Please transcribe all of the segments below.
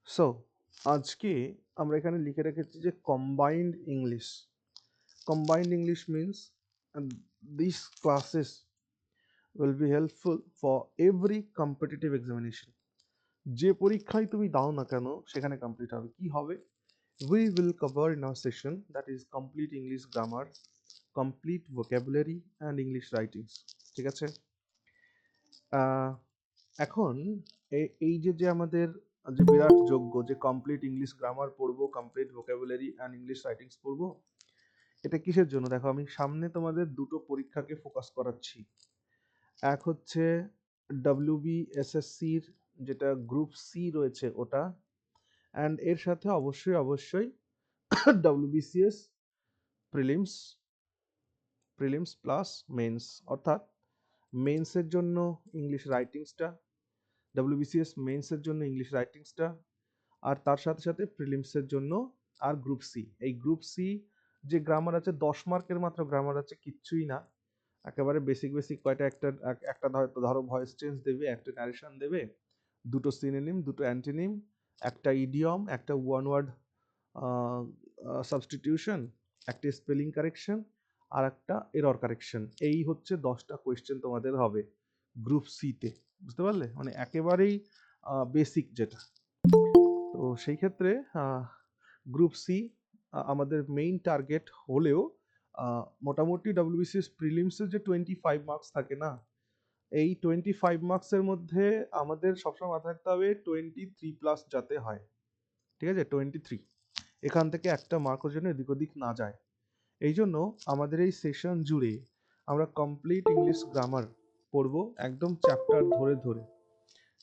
So আজকে আমরা এখানে লিখে রেখেছি যে combined English. Combined English means this classes will be helpful for every competitive examination. যে পরীক্ষায় তুমি দাও না কেন সেখানে কমপ্লিট হবে। কি হবে? We will cover in our session that is complete English grammar, complete vocabulary and English writings. ঠিক আছে? এখন এই যে আমাদের যে বিরাট যোগ্য যে কমপ্লিট ইংলিশ গ্রামার পড়বো, complete vocabulary and English writings পড়বো, এটা কিসের জন্য? দেখো, আমি সামনে তোমাদের দুটো পরীক্ষাকে ফোকাস করাচ্ছি। এক হচ্ছে WBSSCর যেটা গ্রুপ সি রয়েছে ওটা, অ্যান্ড এর সাথে অবশ্যই WBCS prelims prelims plus men's, অর্থাৎ মেন্সের জন্য ইংলিশ রাইটিংসটা, WBCS মেন্সের জন্য ইংলিশ রাইটিংসটা, আর তার সাথে সাথে প্রিলিমসের জন্য আর গ্রুপ সি। এই গ্রুপ সি যে গ্রামার আছে 10 মার্কের মাত্র গ্রামার আছে, কিচ্ছুই না, একেবারে বেসিক কয়টা, একটা ধরো ভয়েস চেঞ্জ দেবে, একটা ন্যারেশন দেবে, দুটো সিনোনিম, দুটো অ্যান্টোনিম, একটা ইডিয়ম, একটা ওয়ান ওয়ার্ড সাবস্টিটিউশন, একটা স্পেলিং কারেকশন, আর একটা এরর কারেকশন। এই হচ্ছে 10টা কোয়েশ্চেন তোমাদের হবে গ্রুপ সিতে। বুঝতে পারলে? মানে একেবারেই বেসিক যেটা। তো সেই ক্ষেত্রে গ্রুপ সি আমাদের মেইন টার্গেট হলেও মোটামুটি WBCS প্রিলিমসের যে 25 মার্কস থাকে না, এই 25 মার্কসের মধ্যে আমাদের সবসময় মাথায় রাখতে হবে 23 প্লাস যাতে হয়। ঠিক আছে? 23, এখান থেকে একটা মার্কের জন্য এদিক ওদিক না যায়। এই জন্য আমাদের এই সেশন জুড়ে আমরা কমপ্লিট ইংলিশ গ্রামার পড়বো, একদম চ্যাপ্টার ধরে ধরে।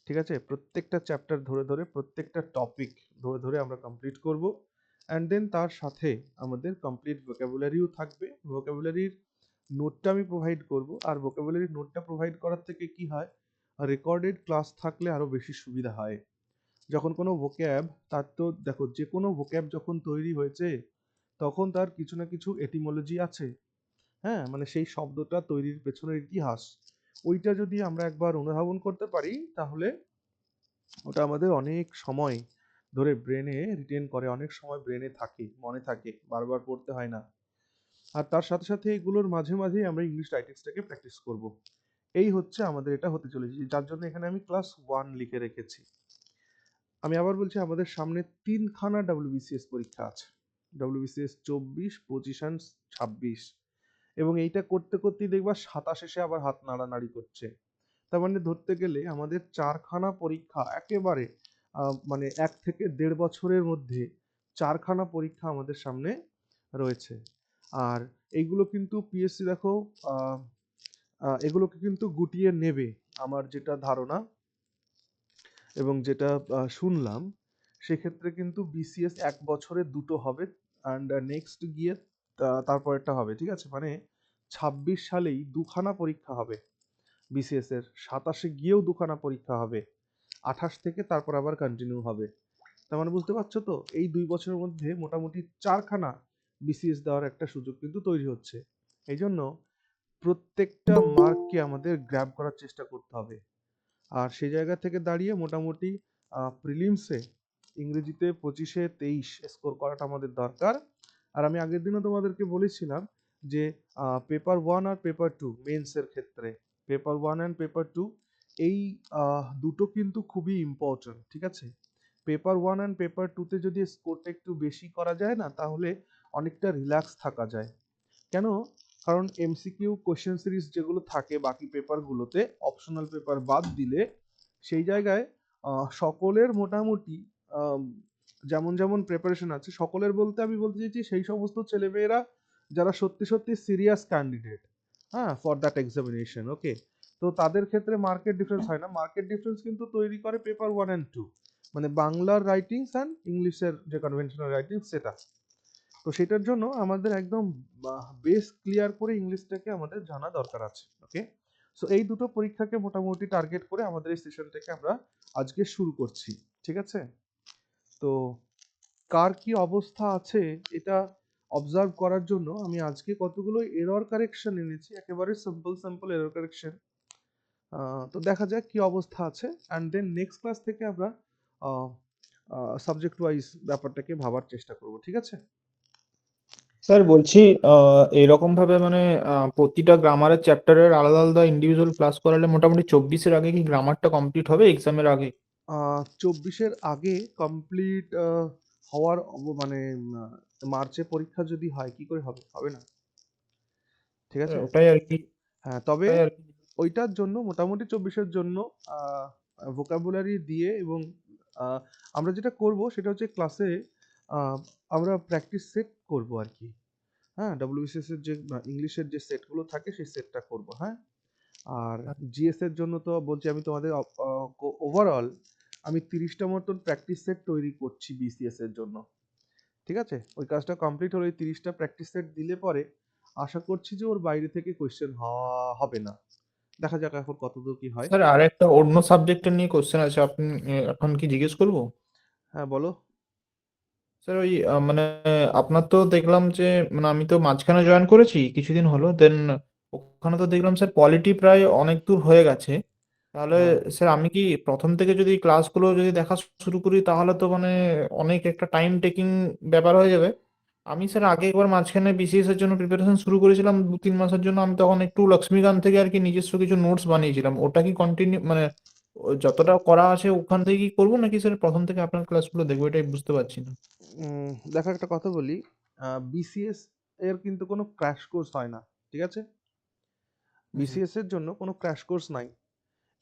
ঠিক আছে? প্রত্যেকটা চ্যাপ্টার ধরে ধরে, প্রত্যেকটা টপিক ধরে ধরে আমরা কমপ্লিট করব। অ্যান্ড দেন তার সাথে আমাদের কমপ্লিট ভোকাবুলারিও থাকবে। ভোকাবুলারির নোটটা আমি প্রোভাইড করব, আর ভোকাবুলারির নোটটা প্রোভাইড করার থেকে কি হয়, রেকর্ডেড ক্লাস থাকলে আরও বেশি সুবিধা হয়। যখন কোনো ভোক্যাব, তার তো দেখো, যে কোনো ভোক্যাব যখন তৈরি হয়েছে তখন তার কিছু না কিছু এটিমোলজি আছে। হ্যাঁ, মানে সেই শব্দটা তৈরির পেছনের ইতিহাস, ওইটা যদি আমরা একবার অনুধাবন করতে পারি তাহলে ওটা আমাদের অনেক সময় ধরে ব্রেনে রিটেন করে, অনেক সময় ব্রেনে থাকে, মনে থাকে, বারবার পড়তে হয় না। আর তার সাথে সাথে এগুলোর মাঝে মাঝেই আমরা ইংলিশ রাইটিংসটাকে প্র্যাকটিস করব। এই হচ্ছে আমাদের এটা হতে চলেছে, যার জন্য এখানে আমি ক্লাস 1 লিখে রেখেছি। আমি আবার বলছি, আমাদের সামনে 3খানা WBCS পরীক্ষা আছে, WBCS 24, 25 অ্যান্ড 26। এবং এইটা করতে করতেই দেখবা 27 আবার হাত নাড়ানাড়ি করছে। তার মানে ধরতে গেলে আমাদের 4খানা পরীক্ষা একেবারে মানে 1 থেকে 1.5 বছরের মধ্যে 4খানা পরীক্ষা আমাদের সামনে রয়েছে। আর এইগুলো কিন্তু পিএসসি দেখো এগুলোকে কিন্তু গুটিয়ে নেবে, আমার যেটা ধারণা এবং যেটা শুনলাম, সেক্ষেত্রে কিন্তু BCS 1 বছরে 2টো হবে, অ্যান্ড নেক্সট গিয়ে তারপরেরটা হবে। ঠিক আছে? মানে 26 সালেই 2খানা পরীক্ষা হবে BCS এর, 27-এ গিয়েও 2খানা পরীক্ষা হবে, 28 থেকে তারপর আবার কন্টিনিউ হবে। তার মানে বুঝতে পারছো তো, এই 2 বছরের মধ্যে মোটামুটি 4খানা BCS দেওয়ার একটা সুযোগ কিন্তু তৈরি হচ্ছে। এই জন্য প্রত্যেকটা মার্ককে আমাদের গ্র্যাব করার চেষ্টা করতে হবে। আর সেই জায়গা থেকে দাঁড়িয়ে মোটামুটি প্রিলিমসে ইংরেজিতে 25-এ 23 স্কোর করাটা আমাদের দরকার। আর আমি আগের দিনও তোমাদেরকে বলেছিলাম যে পেপার 1 আর পেপার 2 মেন্সের ক্ষেত্রে, পেপার 1 অ্যান্ড পেপার 2 এই দুটো কিন্তু খুবই ইম্পর্টেন্ট। ঠিক আছে? পেপার 1 অ্যান্ড পেপার 2তে যদি স্কোরটা একটু বেশি করা যায় না, তাহলে অনেকটা রিল্যাক্স থাকা যায়। কেন? কারণ MCQ কোশ্চেন সিরিজ যেগুলো থাকে বাকি পেপারগুলোতে, অপশনাল পেপার বাদ দিলে, সেই জায়গায় সকলের মোটামুটি আম, যেমন যেমন প্রিপারেশন আছে, সকলের বলতে আমি বলতে চাইছি সেই সমস্ত ছেলেমেয়েরা যারা সত্যি সত্যি সিরিয়াস ক্যান্ডিডেট, হ্যাঁ, ফর দ্যাট এক্সামিনেশন। ওকে? তো তাদের ক্ষেত্রে মার্কেট ডিফারেন্স হয় না, মার্কেট ডিফারেন্স কিন্তু তৈরি করে পেপার 1 অ্যান্ড 2, মানে বাংলার রাইটিংস অ্যান্ড ইংলিশের যে কনভেনশনাল রাইটিংস সেটা। তো সেটার জন্য আমাদের একদম বেস ক্লিয়ার করে ইংলিশটাকে আমাদের জানা দরকার আছে। ওকে? সো এই দুটো পরীক্ষাকে মোটামুটি টার্গেট করে আমাদের এই সেশনটাকে আমরা আজকে শুরু করছি। ঠিক আছে? তো কার কি অবস্থা আছে এটা অবজার্ভ করার জন্য আমি আজকে কতগুলো এরর কারেকশন এনেছি, একেবারে সিম্পল এরর কারেকশন। তো দেখা যাক কি অবস্থা আছে, অ্যান্ড দেন নেক্সট ক্লাস থেকে আমরা সাবজেক্ট ওয়াইজ ব্যাপারটাকে ভাবার চেষ্টা করব, ঠিক আছে? স্যার বলছি এরকম ভাবে মানে প্রতিটা গ্রামারের চ্যাপ্টারের আলাদা আলাদা ইন্ডিভিজুয়াল ক্লাস করালে মোটামুটি 24-এর আগে কি গ্রামারটা কমপ্লিট হবে এক্সামের আগে? 24-এর আগে কমপ্লিট হওয়ার মানে মার্চে পরীক্ষা যদি হয় কি করে হবে? হবে না, ঠিক আছে? ওটাই আর কি। হ্যাঁ, তবে ওটাই আর কি। ওইটার জন্য মোটামুটি 24-এর জন্য ভোকাবুলারি দিয়ে এবং আহ, আমরা যেটা করব সেটা হচ্ছে ক্লাসে আমরা প্র্যাকটিস সেট করব আর কি। হ্যাঁ, ডব্লিউবিসিএস এর যে ইংলিশের যে সেটগুলো থাকে সেই সেটটা করব, হ্যাঁ। আর জিএস এর জন্য তো বলছি আমি তোমাদের ওভারঅল আমি 30টা মতন প্র্যাকটিস সেট তৈরি করছি বিসিএস এর জন্য, ঠিক আছে? ওই কাজটা কমপ্লিট হলে 30টা প্র্যাকটিস সেট দিলে পরে আশা করছি যে ওর বাইরে থেকে কোয়েশ্চেন হবে না। দেখা যাক এখন কতদূর কি হয়। স্যার আর একটা অন্য সাবজেক্টের নিয়ে কোশ্চেন আছে, আপনি এখন কি জিজ্ঞেস করবো? হ্যাঁ, বলো। স্যার ওই মানে আপনার তো দেখলাম যে মানে আমি তো মাঝখানে জয়েন করেছি কিছুদিন হলো, দেন ওখানে তো দেখলাম স্যার পলিটি প্রায় অনেক দূর হয়ে গেছে। তাহলে হ্যাঁ। স্যার আমি কি প্রথম থেকে যদি ক্লাসগুলো যদি দেখা শুরু করি তাহলে তো মানে অনেক একটা টাইম টেকিং ব্যাপার হয়ে যাবে। আমি স্যার আগে একবার মাঝখানে বিসিএস এর জন্য প্রিপারেশন শুরু করেছিলাম 2-3 মাসের জন্য, আমি তখন একটু লক্ষ্মীকান্ত থেকে আর কি নিজস্ব কিছু নোটস বানিয়েছিলাম, ওটা কি কন্টিনিউ মানে যতটা করা আছে ওখান থেকে কি করবো নাকি স্যার প্রথম থেকে আপনার ক্লাসগুলো দেখবো, এটাই বুঝতে পারছি না। দেখো একটা কথা বলি, বিসিএস এর কিন্তু কোনো ক্র্যাশ কোর্স হয় না, ঠিক আছে? আচ্ছা। বিসিএস এর জন্য কোনো ক্র্যাশ কোর্স নাই।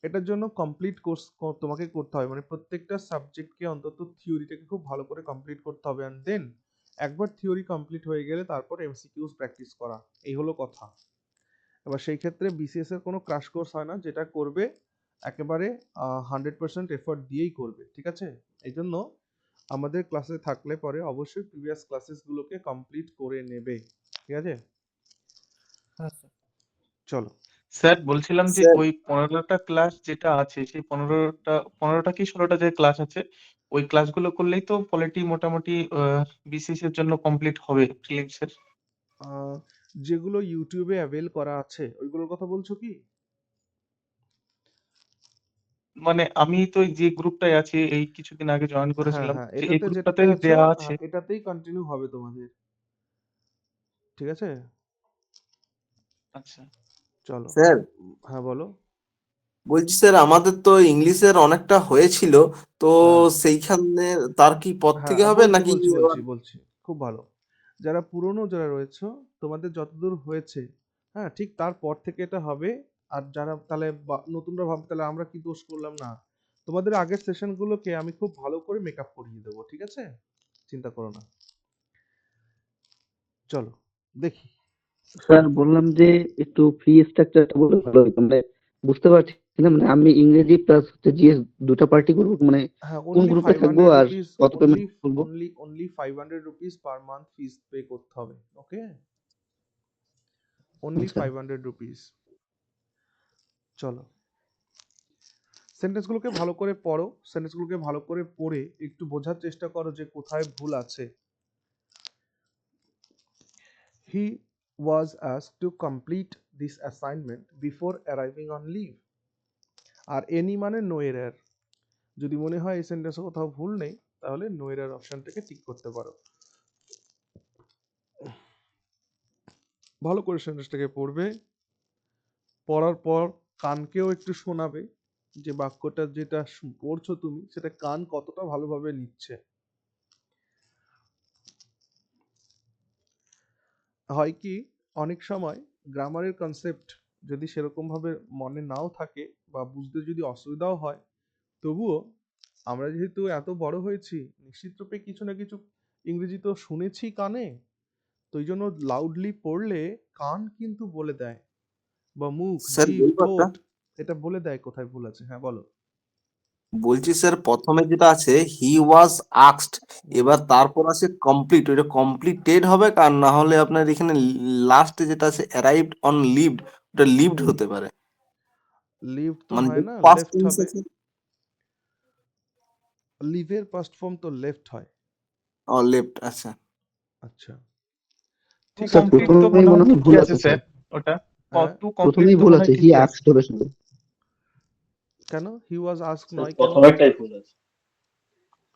এটার জন্য কমপ্লিট কোর্স তোমাকে করতে হবে, মানে প্রত্যেকটা সাবজেক্টকে অন্তত থিওরিটাকে খুব ভালো করে কমপ্লিট করতে হবে, অ্যান্ড দেন একবার থিওরি কমপ্লিট হয়ে গেলে তারপর এমসিকিউস প্র্যাকটিস করা, এই হলো কথা। এবার সেই ক্ষেত্রে বিসিএস এর কোনো ক্র্যাশ কোর্স হয় না, যেটা করবে একেবারে 100% এফর্ট দিয়েই করবে, ঠিক আছে? এই জন্য আমাদের ক্লাসে থাকলে পরে অবশ্যই প্রিভিয়াস ক্লাসেসগুলোকে কমপ্লিট করে নেবে, ঠিক আছে? আচ্ছা। চলো। স্যার বলছিলাম যে স্যার ওই 15টা ক্লাস যেটা আছে সেই 15টা কি 16টা যে ক্লাস আছে ওই ক্লাসগুলো করলেই তো পলিটি মোটামুটি বিসিএস এর জন্য কমপ্লিট হবে প্রিলিমস এর। আহ, যেগুলো ইউটিউবে অ্যাভেল করা আছে ওইগুলোর কথা বলছো কি? মানে আমি তো এই যে গ্রুপটায় আছি এই কিছুদিন আগে জয়েন হ্যাঁ, করেছিলাম, হ্যাঁ, যে এই এটাতে গ্রুপটাতে যেটাতে আছো, দেয়া আছে। এটাতেই কন্টিনিউ হবে তোমাদের, ঠিক আছে? আচ্ছা। চলো। স্যার হ্যাঁ, বলো। বলছি স্যার আমাদের তো ইংলিশের অনেকটা হয়েছিল, তো হ্যাঁ, সেইখানে তার কি পর হ্যাঁ, থেকে হবে বলছি নাকি? বলছি বলছি বলছি খুব ভালো। যারা পুরনো যারা রয়েছে তোমাদের যতদূর হয়েছে, হ্যাঁ, ঠিক তারপর থেকে এটা হবে। আর যারা তাহলে নতুনরা ভাববে তাহলে আমরা কি দোষ করলাম, না, তোমাদের আগের সেশনগুলোকে আমি খুব ভালো করে মেকআপ করিয়ে দেবো, ঠিক আছে? চিন্তা করো না। চলো দেখি। স্যার বললাম যে একটু ফ্রি স্ট্রাকচারটা বলে ভালো হতো, মানে বুঝতে পারছি না, মানে আমি ইংরেজি প্লাস হচ্ছে জিএস দুটো পার্টি করবো, মানে হ্যাঁ, কোন অনলি গ্রুপে ফাইভ থাকবো হান্ড্রেড আর রুপিস কত অনলি পেমেন্ট করবো? Only only 500 rupees per month fees pay করতে হবে, ওকে? অনলি আচ্ছা 500 রুপিস। চলো, সেন্টেন্সগুলোকে ভালো করে পড়ো, সেন্টেন্সগুলোকে ভালো করে পড়ে একটু বোঝার চেষ্টা করো যে কোথায় ভুল আছে। He was asked to complete this assignment before arriving on leave। আর এনি মানে নো এরর। যদি মনে হয় এই সেন্টেন্সে কোথাও ভুল নেই তাহলে নো এরর অপশনটাকে টিক করতে পারো। ভালো করে সেন্টেন্সটাকে পড়বে, পড়ার পর কানকেও একটু শোনাবে যে বাক্যটা যেটা পড়ছো তুমি সেটা কান কতটা ভালোভাবে নিচ্ছে। হয় কি, অনেক সময় গ্রামারের কনসেপ্ট যদি সেরকমভাবে মনে নাও থাকে বা বুঝতে যদি অসুবিধাও হয়, তবুও আমরা যেহেতু এত বড় হয়েছি নিশ্চিত রূপে কিছু না কিছু ইংরেজি তো শুনেছি কানে, তো এই জন্য লাউডলি পড়লে কান কিন্তু বলে দেয়, বা মুখ, স্যার জিভ, বলবো একটা, ঠোঁট এটা বলে দেয় কোথায় ভুল আছে। হ্যাঁ, বলো। বলছি স্যার প্রথমে যেটা আছে হি ওয়াজ আস্কড, এবার তারপর আছে কমপ্লিট, ওইটা কমপ্লিটেড হবে, কার না হলে আপনার এখানে লাস্টে যেটা আছে অ্যারাইভড অন লিভড, ওটা লিভড হতে পারে, লিভ তো মানে হয় না, পাস্ট লেফট টেন্স হবে। আছে। লিভের পাস্ট ফর্ম তো লেফট হয়। ও লেফট, আচ্ছা। আচ্ছা, টু ঠিক স্যার আছে। কমপ্লিট তো প্রথমেই মনে মোটামুটি হয় ঠিক ভুল আছে আছে স্যার। স্যার, ওটা হ্যাঁ, টু কমপ্লিট প্রথমেই তো ভুল মনে আছে, হয় হি ঠিকই আছে। আস্কড হবে শুধু। কেন হি ওয়াজ আস্ক স্যার নয় কেন? প্রথমেরটাই ভুল আছে।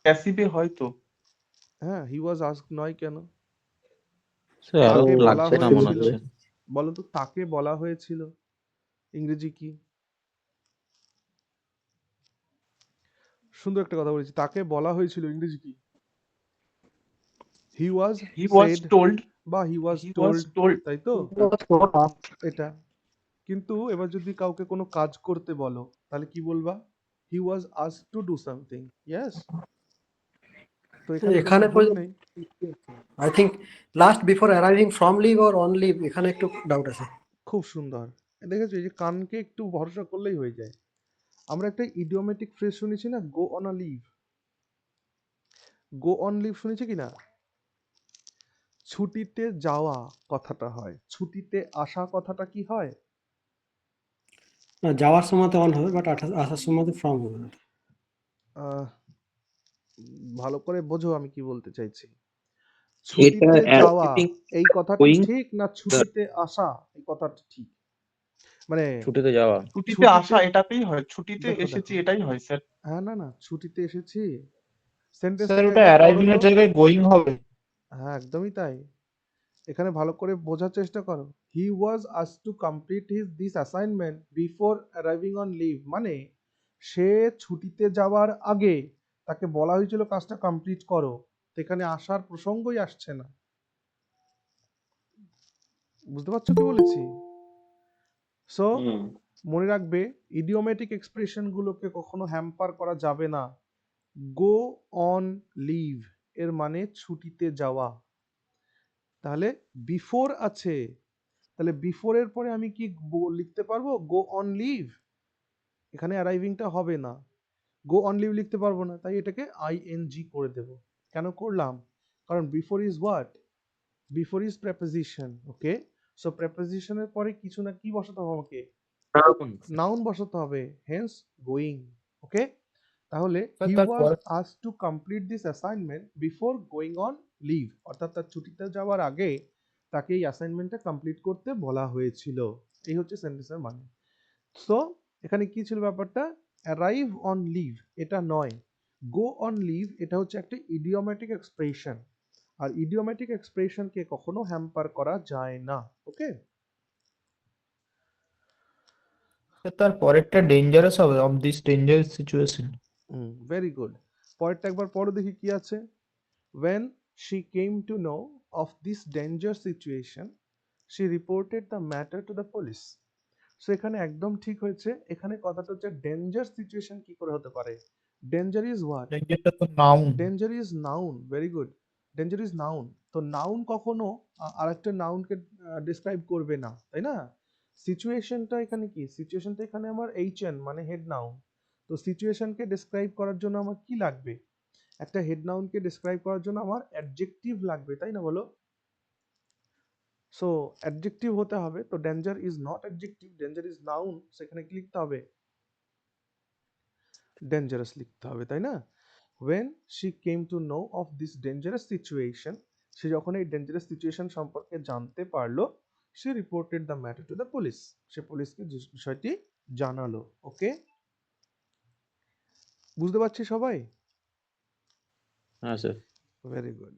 প্যাসিভে হয় তো। হ্যাঁ, হি ওয়াজ আস্কড নয় কেন? স্যার আরো তাকে বলা লাগছে না মনে হয়েছিল, হচ্ছে। বলো তো তাকে বলা হয়েছিল ইংরেজি কি? সুন্দর একটা কথা বলেছি, তাকে বলা হয়েছিল ইংরেজি কি? হি ওয়াজ হি ওয়াজ সেড টোল্ড, বা হি ওয়াজ হি ওয়াজ টোল্ড, টোল্ড। তাই তো? এটা কিন্তু এবার যদি কাউকে কোনো কাজ করতে বলো তাহলে কি বলবা? He was asked to do something. Yes, তো এখানে কোনো এখানে ভুল নেই। I think last before arriving from leave or on leave, এখানে একটু ডাউট আছে। খুব সুন্দর। দেখেছো, এই যে কানকে একটু ভরসা করলেই হয়ে যায়। আমরা একটা ইডিওমেটিক ফ্রেজ শুনেছি না, go on a leave. Go on leave শুনেছি কি না? ছুটিতে যাওয়া কথাটা হয়, ছুটিতে আসা কথাটা কি হয়? না, যাওয়ার সময় তো অন হবে, বাট আসার সময় তো ফ্রম হবে। আহ, ভালো করে বোঝো আমি কি বলতে চাইছি। এটা ছুটিতে যাওয়া অ্যারাইভিং এই কথাটি গোয়িং ঠিক না ছুটিতে আসা এই কথাটা ঠিক? মানে ছুটিতে যাওয়া। ছুটিতে আসা ছুটিতে, এটাতেই হয়, ছুটিতে দেখো এসেছি দেখো, এটাই হয় স্যার। হ্যাঁ না না, ছুটিতে এসেছি স্যার সেন্টেন্সটাকে ওটা একবার পড়ো অ্যারাইভিং তো। এর জায়গায় গোয়িং হবে। হ্যাঁ একদমই তাই। এখানে ভালো করে বোঝার চেষ্টা করো। He was asked to complete this assignment before arriving on leave, মানে সে ছুটিতে যাওয়ার আগে তাকে বলা হয়েছিল কাজটা কমপ্লিট করো, তো এখানে আসার প্রসঙ্গই আসছে না। বুঝতে পারছো কি বলেছি? সো মনে রাখবে, ইডিওমেটিক এক্সপ্রেশন গুলোকে কখনো হ্যাম্পার করা যাবে না। গো অন লিভ এর মানে ছুটিতে যাওয়া। তাহলে বিফোর আছে, তাহলে বিফোর এর পরে আমি কি লিখতে পারবো? Go on leave. এখানে অ্যারাইভিংটা হবে না, গো অন লিভ লিখতে পারবো না, তাই এটাকে আইএনজি করে দেব। কেন করলাম? কারণ before is what? Before is preposition. Okay, so প্রেপোজিশনের পরে কিছু না কি বসাতে হবে আমাকে? নাউন বসাতে হবে, হেন্স গোয়িং। ওকে, তাহলে স্যার হি ওয়াজ তারপরে asked to complete this assignment before going on leave, অর্থাৎ তার ছুটিতে যাওয়ার আগে তাকে এই অ্যাসাইনমেন্টটা কমপ্লিট করতে বলা হয়েছিল। এই হচ্ছে সেন্টেন্সের মানে। সো এখানে কি ছিল ব্যাপারটা? অ্যারাইভ অন লিভ এটা নয়, গো অন লিভ এটা হচ্ছে একটা ইডিওমেটিক এক্সপ্রেশন, আর ইডিওমেটিক এক্সপ্রেশনকে কখনো হ্যাম্পার করা যায় না। ওকে, স্যার তারপরেরটা ডেঞ্জারাস হবে, of this dangerous situation. Very good. পরেরটা একবার পড়ো দেখি কি আছে। When she came to know of this danger situation, she reported the matter to the police. So এখানে একদম ঠিক হয়েছে। এখানে কথাটা হচ্ছে ডেঞ্জার সিচুয়েশন কি করে হতে পারে? Danger is what? ডেঞ্জারটা তো noun. Danger is noun. Very good, danger is noun. তো নাউন কখনো আরেকটা নাউনকে ডিসক্রাইব করবে না, তাই না? সিচুয়েশনটা এখানে কি? সিচুয়েশনটা এখানে আমার এইচএন মানে হেড নাউন। তো সিচুয়েশনকে ডিসক্রাইব করার জন্য আমার কি লাগবে? একটা হেড নাউনকে ডিসক্রাইব করার জন্য আমার অ্যাডজেক্টিভ লাগবে, তাই না বলো? সো অ্যাডজেক্টিভ হতে হবে, তো danger is not adjective, danger is noun, সেখানে কি লিখতে হবে? ডেঞ্জারাস লিখতে হবে, তাই না? when she came to know of this dangerous situation, সে যখন এই ডেঞ্জারাস সিচুয়েশন সম্পর্কে জানতে পারলো, she reported the matter to the police, সে পুলিশকে বিষয়টি জানালো। ওকে, বুঝতে পারছি সবাই? হ্যাঁ স্যার। Very good.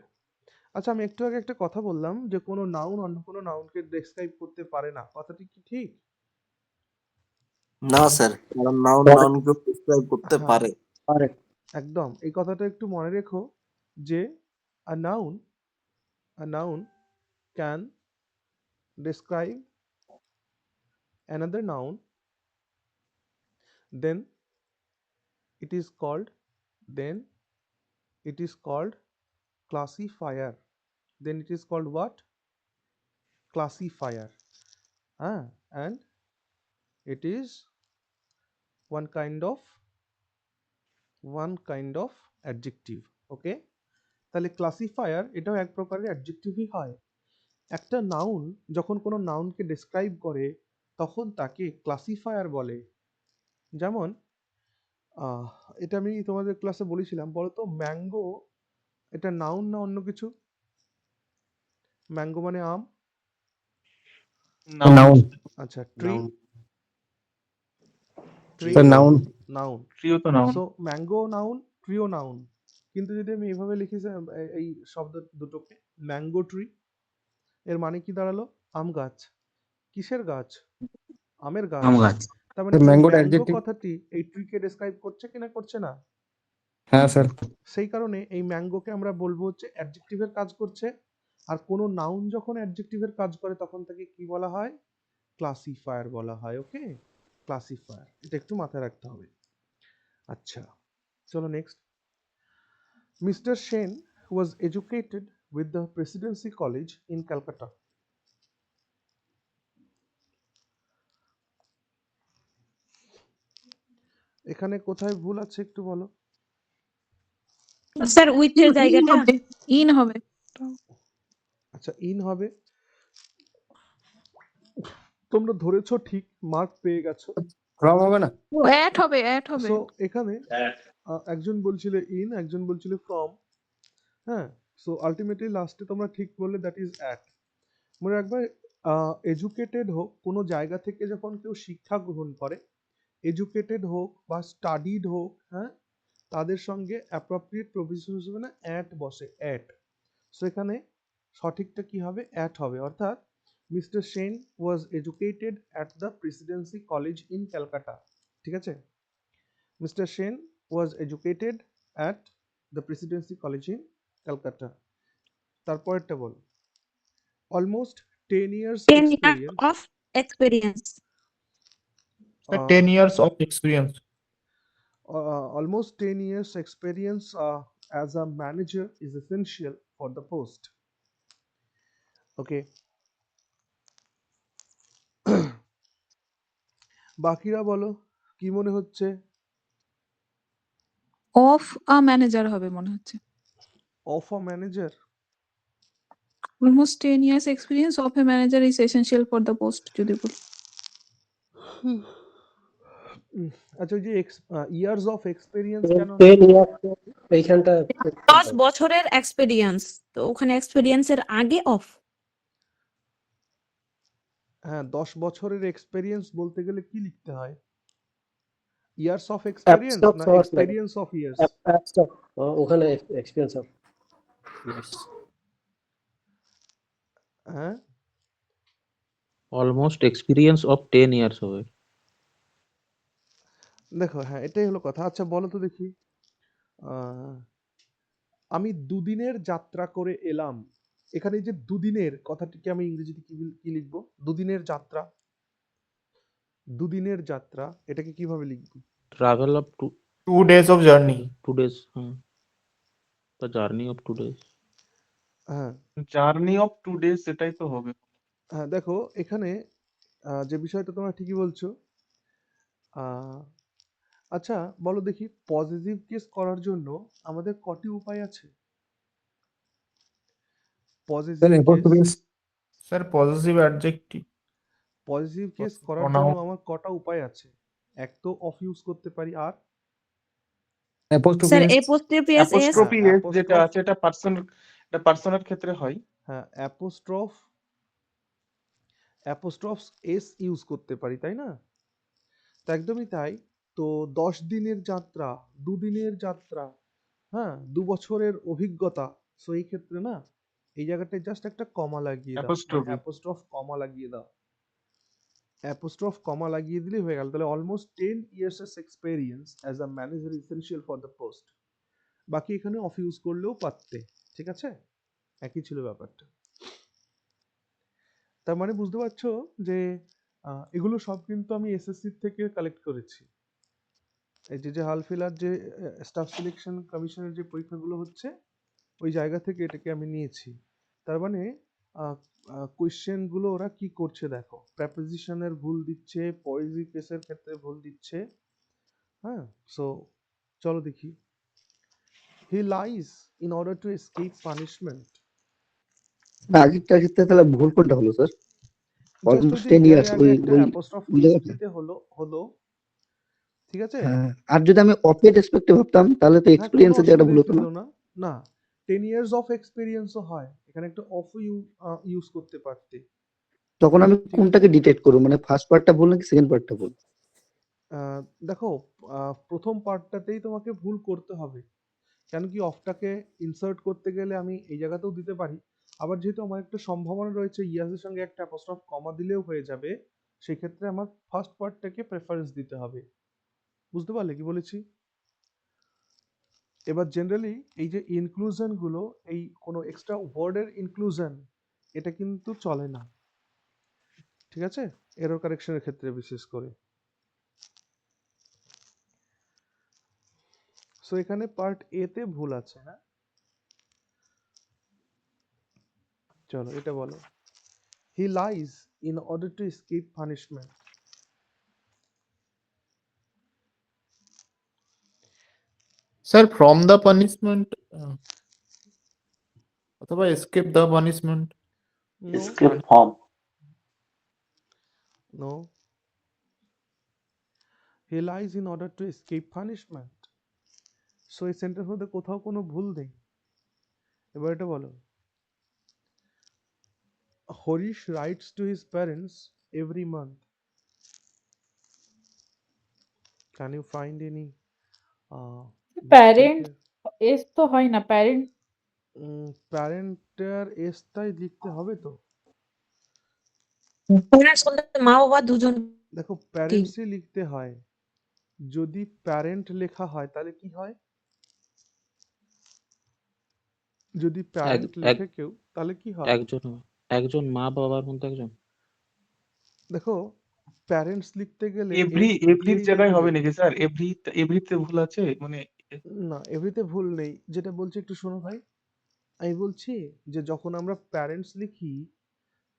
আচ্ছা, আমি একটু আগে একটা কথা বললাম যে কোনো নাউন অন্য কোনো নাউনকে ডেসক্রাইব করতে পারে না, কথাটি কি ঠিক? না স্যার, কারণ নাউন নাউনকে ডিসক্রাইব করতে হ্যাঁ পারে। একদম, এই কথাটা একটু মনে রেখো যে a noun can describe another noun, then it is called then it is called classifier, then it is called what? Classifier. And it is one kind of adjective. ওকে, তাহলে ক্লাসিফায়ার এটাও এক প্রকারের অ্যাডজেক্টিভই হয়। একটা নাউন যখন কোনো নাউনকে ডেসক্রাইব করে তখন তাকে ক্লাসিফায়ার বলে। যেমন এটা আমি তোমাদের ক্লাসে বলেছিলাম, বলো তো ম্যাঙ্গো এটা নাউন না অন্য কিছু? ম্যাঙ্গো মানে আম। নাউন। আচ্ছা, tree? Noun. Tree sir noun. Noun. ট্রিও তো নাউন। সো ম্যাঙ্গো নাউন, ট্রিও নাউন, কিন্তু যদি আমি এইভাবে লিখি যে এই শব্দ দুটোকে, ম্যাঙ্গো ট্রি, এর মানে কি দাঁড়ালো? আম গাছ। কিসের গাছ? আমের গাছ। আম গাছ। তার মানে স্যার এই ম্যাঙ্গোটা ম্যাঙ্গো অ্যাডজেক্টিভ। কথাটি এই ট্রিকে ডেসক্রাইব করছে কিনা করছে না? হ্যাঁ স্যার। সেই কারণে এই ম্যাঙ্গোকে আমরা বলবো হচ্ছে অ্যাডজেক্টিভের কাজ করছে। আর কোনো নাউন যখন অ্যাডজেক্টিভের কাজ করে তখন তাকে কি বলা হয়? ক্লাসিফায়ার বলা হয়। ওকে, ক্লাসিফায়ার, এটা একটু মাথায় রাখতে হবে। আচ্ছা, চলো next. Mister Sen was educated with the Presidency College in Calcutta. এখানে কোথায় ভুল আছে একটু বলো। স্যার উইথ এর জায়গাটা ইন হবে। আচ্ছা, ইন হবে, তোমরা ধরেছো ঠিক, মার্ক পেয়ে গেছো। ফ্রম হবে না? অ্যাড হবে, অ্যাড হবে। সো এখানে একজন বলছিল ইন, একজন বলছিল ফ্রম। হ্যাঁ, সো আলটিমেটলি লাস্টে তোমরা ঠিক বললে, দ্যাট ইজ অ্যাট। মনে রাখবে, এডুকেটেড হোক, কোনো জায়গা থেকে যখন কেউ শিক্ষা গ্রহণ করে, এডুকেটেড হোক বা স্টাডিড হোক, হ্যাঁ, তাদের সঙ্গে অ্যাপ্রোপ্রিয়েট প্রভিশন হিসেবে না অ্যাট বসে, অ্যাট। সো এখানে সঠিকটা কি হবে? অ্যাট হবে। অর্থাৎ Mister Sen was educated at the Presidency College in Calcutta. ঠিক আছে, Mister Sen was educated at the Presidency College in Calcutta. তারপরেরটা বল। Almost 10 years 10 years experience. of experience. 10 years of experience. Almost 10 years experience as a manager is essential for the post. Okay. বাকিরা বলো কি মনে হচ্ছে? Of a manager হবে মনে হচ্ছে। Of a manager. Almost 10 years experience of a manager is essential for the post যদি বলি। আচ্ছা, ওই যে ইয়ার্স অফ এক্সপেরিয়েন্স কেন? 10 years এইখানটা 10 বছরের এক্সপেরিয়েন্স, তো ওখানে এক্সপেরিয়েন্সের আগে অফ। হ্যাঁ, 10 বছরের এক্সপেরিয়েন্স বলতে গেলে কি লিখতে হয়? ইয়ার্স অফ এক্সপেরিয়েন্স Abstract না hours লাগে। Experience of years? abstract, ওখানে এক্সপেরিয়েন্স অফ হ্যাঁ, অলমোস্ট এক্সপিরিয়েন্স অফ 10 ইয়ার্স হবে। দেখো, হ্যাঁ এটাই হলো কথা। আচ্ছা বলো তো দেখি, আমি দুদিনের যাত্রা করে এলাম। এখানে যে দুদিনের কথাটিকে আমি ইংরেজিতে কি লিখবো? দুদিনের যাত্রা, দুদিনের যাত্রা, এটাকে কিভাবে লিখবো? Travel of 2 days of journey. 2 days, হ্যাঁ, দ্য জার্নি অফ 2 days। হ্যাঁ জার্নি অফ 2 days, সেটাই তো হবে। হ্যাঁ, দেখো এখানে যে বিষয়টা তোমরা ঠিকই বলছো। আচ্ছা বলো দেখি, পজিটিভ কেস করার জন্য আমাদের কটি উপায় আছে? Sir positive case, sir positive adjective. Positive case করার pronoun. জন্য আমার কটা উপায় আছে? এক তো অফ ইউজ করতে পারি, আর apostrophe sir S. Apostrophe S S apostrophe S apostrophe- যেটা আছে এটা পার্সনের ক্ষেত্রে হয়। হ্যাঁ, অ্যাপোস্ট্রফ এস ইউজ করতে পারি, তাই না? তো একদমই তাই। তো 10 দিনের যাত্রা, 2 দিনের যাত্রা, হ্যাঁ 2 বছরের অভিজ্ঞতা, সো এই ক্ষেত্রে না এই জায়গাটায় জাস্ট একটা কমা লাগিয়ে দাও, Apostrophe. অ্যাপোস্ট্রফ কমা লাগিয়ে দাও, অ্যাপোস্ট্রফ কমা লাগিয়ে দিলেই হয়ে গেল। তাহলে almost 10 years experience as a manager essential for the post. বাকি এখানে অফ ইউজ করলেও পারতে, ঠিক আছে, একই ছিল ব্যাপারটা। তার মানে বুঝতে পারছো যে এগুলো সব কিন্তু আমি এসএসসি থেকে কালেক্ট করেছি। এই যে হালফিলার যে স্টাফ সিলেকশন কমিশনের যে পরীক্ষাগুলো হচ্ছে, ওই জায়গা থেকে এটাকে আমি নিয়েছি। তার মানে কোয়েশ্চেন গুলো ওরা কি করছে দেখো, প্রেপোজিশনের ভুল দিচ্ছে, পজিটিভ কেসের ক্ষেত্রে ভুল দিচ্ছে। হ্যাঁ, সো চলো দেখি। He lies in order to escape punishment. আগেরটার ক্ষেত্রে তাহলে ভুল কোনটা হলো স্যার? অলমোস্ট 10 ইয়ার্স ওই ওই অ্যাপোস্ট্রফ ওই এস জায়গাটা? দিতে হলো, ঠিক আছে? হ্যাঁ, আর যদি আমি অপের রেসপেক্টে ভাবতাম তাহলে তো হ্যাঁ, কোনো এক্সপেরিয়েন্সের জায়গাটা ভুল অসুবিধাই হতো না। ছিল না। না, 10 years অফ এক্সপেরিয়েন্সও হয়, এখানে একটা অফ ইউজ করতে পারতে। তখন আমি ঠিক আছে। কোনটাকে ডিটেক্ট করবো, মানে ফার্স্ট পার্টটা ভুল নাকি সেকেন্ড পার্টটা ভুল? দেখো, প্রথম পার্টটাতেই তোমাকে ভুল করতে হবে, কেন কি অফটাকে ইনসার্ট করতে গেলে আমি এই জায়গাতেও দিতে পারি, আবার যেহেতু আমার একটা সম্ভাবনা রয়েছে ইয়াসের সঙ্গে একটা অ্যাপোস্ট্রফ কমা দিলেও হয়ে যাবে, সেক্ষেত্রে আমার ফার্স্ট পার্টটাকে প্রেফারেন্স দিতে হবে। বুঝতে পারলে কি বলেছি? এবার জেনারেলি এই যে ইনক্লুশন গুলো, এই কোনো এক্সট্রা ওয়ার্ডের ইনক্লুশন, এটা কিন্তু চলে না, ঠিক আছে, এরর কারেকশনের ক্ষেত্রে বিশেষ করে। সো এখানে পার্ট এ তে ভুল আছে, হ্যাঁ। চলো এটা বলো, he lies in order to escape punishment. Sir from the punishment অথবা escape the punishment. No escape from no, he lies in order to escape punishment. So এই সেন্টেন্স মধ্যে কোথাও কোনো ভুল নেই। এবার এটা বলো, Harish writes to his parents every month. Can you find any parent S তো হয় না, প্যারেন্ট প্যারেন্টের এসটাই লিখতে হবে তো। প্যারেন্টস বলতে মা বাবা দুজন। দেখো প্যারেন্টসই লিখতে হয়, যদি প্যারেন্ট লেখা হয় তাহলে কি হয়, যদি প্যারেন্ট লেখে কেউ তাহলে কি হয়, একজন মা বাবার মধ্যে একজন। দেখো প্যারেন্টস লিখতে গেলে এভরির জায়গায় হবে নাকি স্যার? এভরিতে ভুল আছে মানে না, এভরিতে ভুল নেই। যেটা বলছি একটু শোনো ভাই, আমি বলছি যে যখন আমরা প্যারেন্টস লিখি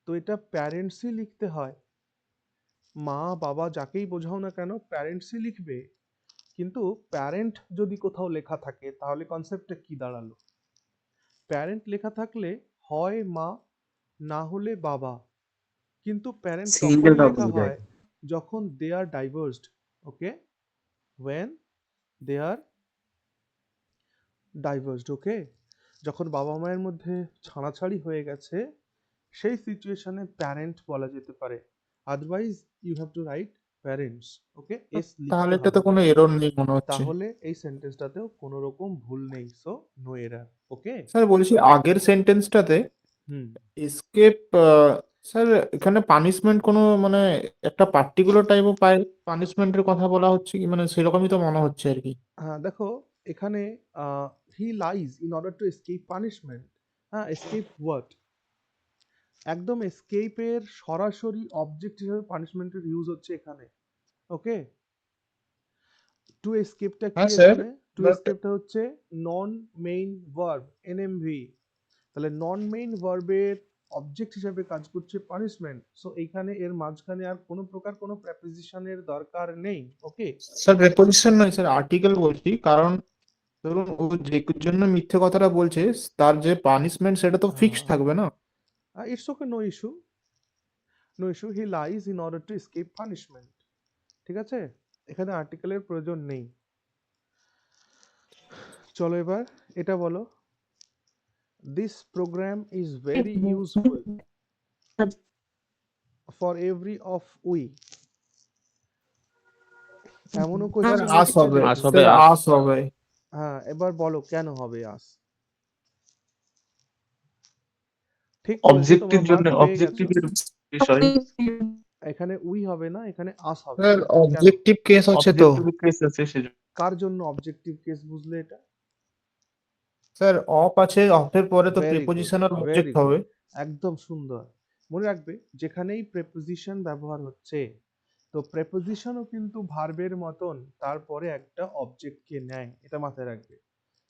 তো এটা প্যারেন্টসই লিখতে হয়, মা বাবা যাকেই বোঝাও না কেন প্যারেন্টসই লিখবে। কিন্তু প্যারেন্ট যদি কোথাও লেখা থাকে তাহলে কনসেপ্টটা কি দাঁড়ালো, প্যারেন্ট লেখা থাকলে হয় মা না হলে বাবা, কিন্তু প্যারেন্ট সিঙ্গেল তখনই টা লেখা বোঝায়। হয় যখন দে আর ডাইভার্সড। ওকে, ওয়েন দে আর ডাইভার্সড। ওকে, যখন বাবা মায়ের মধ্যে ছাড়াছাড়ি হয়ে গেছে সেই সিচুয়েশনে প্যারেন্ট বলা যেতে পারে, otherwise you have to write parents. Okay, S তাহলে লিখতে এটা তো হবে, কোনো এরর নেই মনে হচ্ছে। তাহলে এই সেন্টেন্সটাতেও কোনো রকম ভুল নেই, সো নো এরার। ওকে, স্যার বলছি আগের সেন্টেন্সটাতে হুম, এসকেপ, স্যার এখানে পানিশমেন্ট কোনো মানে একটা পার্টিকুলার টাইপ অফ পানিশমেন্টের কথা বলা হচ্ছে কি, মানে সেরকমই তো মনে হচ্ছে আর কি। হ্যাঁ দেখো এখানে he lies in order to escape punishment. হ্যাঁ, এসকেপ হোয়াট, একদম এসকেপের সরাসরি অবজেক্ট হিসেবে পানিশমেন্টের ইউজ হচ্ছে এখানে। ওকে, টু এসকেপটা কি হ্যাঁ স্যার, এখানে, টু বাট এসকেপটা হচ্ছে নন মেইন ভার্ব এনএমভি, তাহলে নন মেইন ভার্বের অবজেক্ট হিসেবে কাজ করছে পানিশমেন্ট। সো এইখানে এর মাঝখানে আর কোনো প্রকার কোনো প্রেপোজিশনের দরকার নেই। ওকে, স্যার প্রেপোজিশন নয় স্যার, আর্টিকেল বলছি, কারণ ধরুন ও যে জন্য মিথ্যে কথাটা বলছে তার যে পানিশমেন্ট সেটা তো ফিক্স থাকবে না। It's okay, no issue, no issue, he lies in order to escape punishment. ঠিক আছে, এখানে আর্টিকেলের প্রয়োজন নেই। চলো এবার এটা বলো, this programme is very useful for every of we. এমনও স্যার কোয়েশ্চেন আস এসছে হবে, যে, আস হবে, স্যার আস। আস হবে। হ্যাঁ এবার বলো কেন হবে আস, ঠিক বলেছো, অবজেক্টিভ তোমরা জন্য মার্ক পেয়ে গেছো। অবজেক্টিভের বিষয় এখানে উই হবে না, এখানে আস হবে। স্যার কেন, অবজেক্টিভ কেস আছে তো। অবজেক্টিভ কেস আছে সেজন্য। কার জন্য অবজেক্টিভ কেস বুঝলে এটা? স্যার অফ আছে, অফের পরে তো very good, prepositional very object good, হবে। একদম সুন্দর। মনে রাখবে যেখানেই প্রেপোজিশন ব্যবহার হচ্ছে তো প্রেপোজিশনও কিন্তু ভার্বের মতন তারপরে একটা অবজেক্টকে নেয়, এটা মাথায় রাখবে।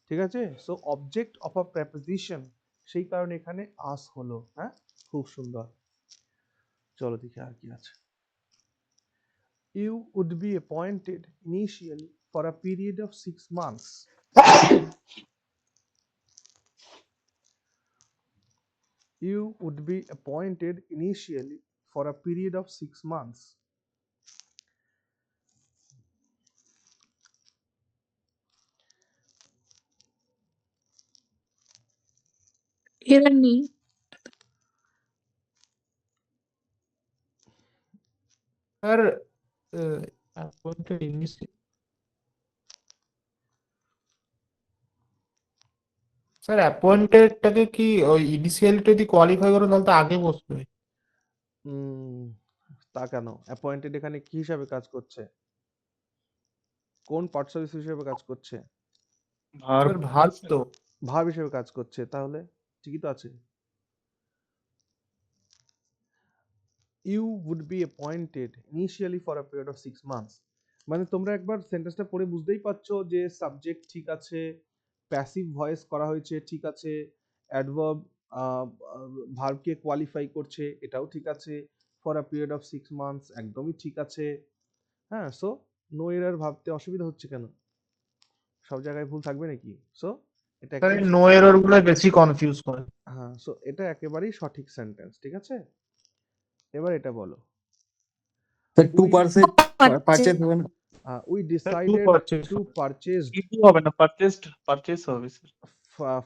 ঠিক আছে, so object of a preposition, সেই কারণে এখানে আস হলো। হ্যাঁ, খুব সুন্দর। চলো দেখি আর কি আছে। You would be appointed initially for a period of 6 months. You would be appointed initially for a period of 6 months. Error নেই। স্যার appointed স্যার অ্যাপয়েন্টেডটাকে কি ওই ইনিশিয়ালি যদি কোয়ালিফাই করে তাহলে তো আগে বসবে। উম, তা কেন? অ্যাপয়েন্টেড এখানে কি হিসাবে কাজ করছে? কোন পার্ট সার্ভিস হিসেবে কাজ করছে? ভার্ব স্যার ভার্ব তো। ভার্ব হিসেবে কাজ করছে, তাহলে ঠিকই তো আছে। You would be appointed initially for a period of 6 months. মানে তোমরা একবার সেন্টেন্সটা পড়ে বুঝতেই পারছো যে সাবজেক্ট ঠিক আছে, প্যাসিভ ভয়েস করা হয়েছে ঠিক আছে, অ্যাডভার্ব ভার্বকে কোয়ালিফাই করছে এটাও ঠিক আছে, for a period of 6 months একদমই ঠিক আছে। হ্যাঁ, সো নো এরার ভাবতে অসুবিধা হচ্ছে কেন? সব জায়গায় ভুল থাকবে নাকি? সো এটা স্যার একটা, নো এরর গুলো বেশি কনফিউজ করে। হ্যাঁ, সো এটা একেবারেই সঠিক সেন্টেন্স, ঠিক আছে। এবার এটা বলো, স্যার উই 2% পারচেজ হবে না? We sir to decided purchase to purchase ED হবে না, পারচেস হবে স্যার।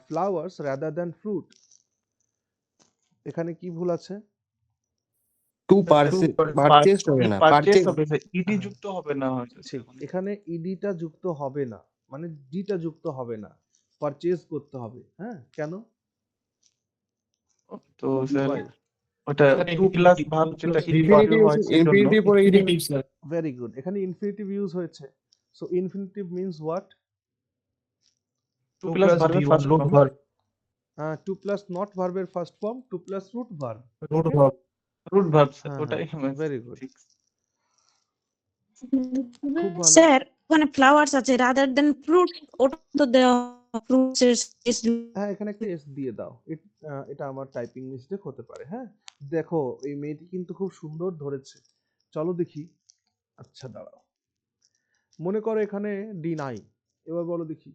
flowers rather than fruit। এখানে কি ভুল আছে? 2 পারচেজ হবে না, পারচেস পারচেজ। হবে স্যার, ইডি হ্যাঁ, যুক্ত হবে না হয়তো স্যার ঠিক, ওখানে। এখানে ইডিটা যুক্ত হবে না, মানে ডিটা যুক্ত হবে না, পারচেজ করতে হবে। হ্যাঁ, কেন? তো স্যার ওয়াই? ওটা স্যার 2 প্লাস ভার্ব যেটা ইনফিনিটিভ হয় সেই জন্য। ইনফিনিটিভ পরে ED. Infinitive sir. Very good, এখানে ইনফিনিটিভ ইউজ হয়েছে। So infinitive means what? 2 2 plus plus ভার্বের V one first root form. Verb. To plus not ভার্বের first form, to plus root verb. Root okay, verb. Root verb sir, হ্যাঁ ওটাই হ্যাঁ, very good, ঠিক। খুব ভালো। স্যার ওখানে ফ্লাওয়ার্স আছে রাদার দেন ফ্রুট, ওটা তো দেওয়া ফ্রুটস হ্যাঁ, এখানে একটা এস দিয়ে দাও, এটা আমার টাইপিং মিস্টেক হতে পারে। হ্যাঁ, দেখো এই মেয়েটি কিন্তু খুব সুন্দর ধরেছে, চলো দেখি। আচ্ছা দাঁড়াও, মনে করো এখানে ডি নাই, এবার বলো দেখি,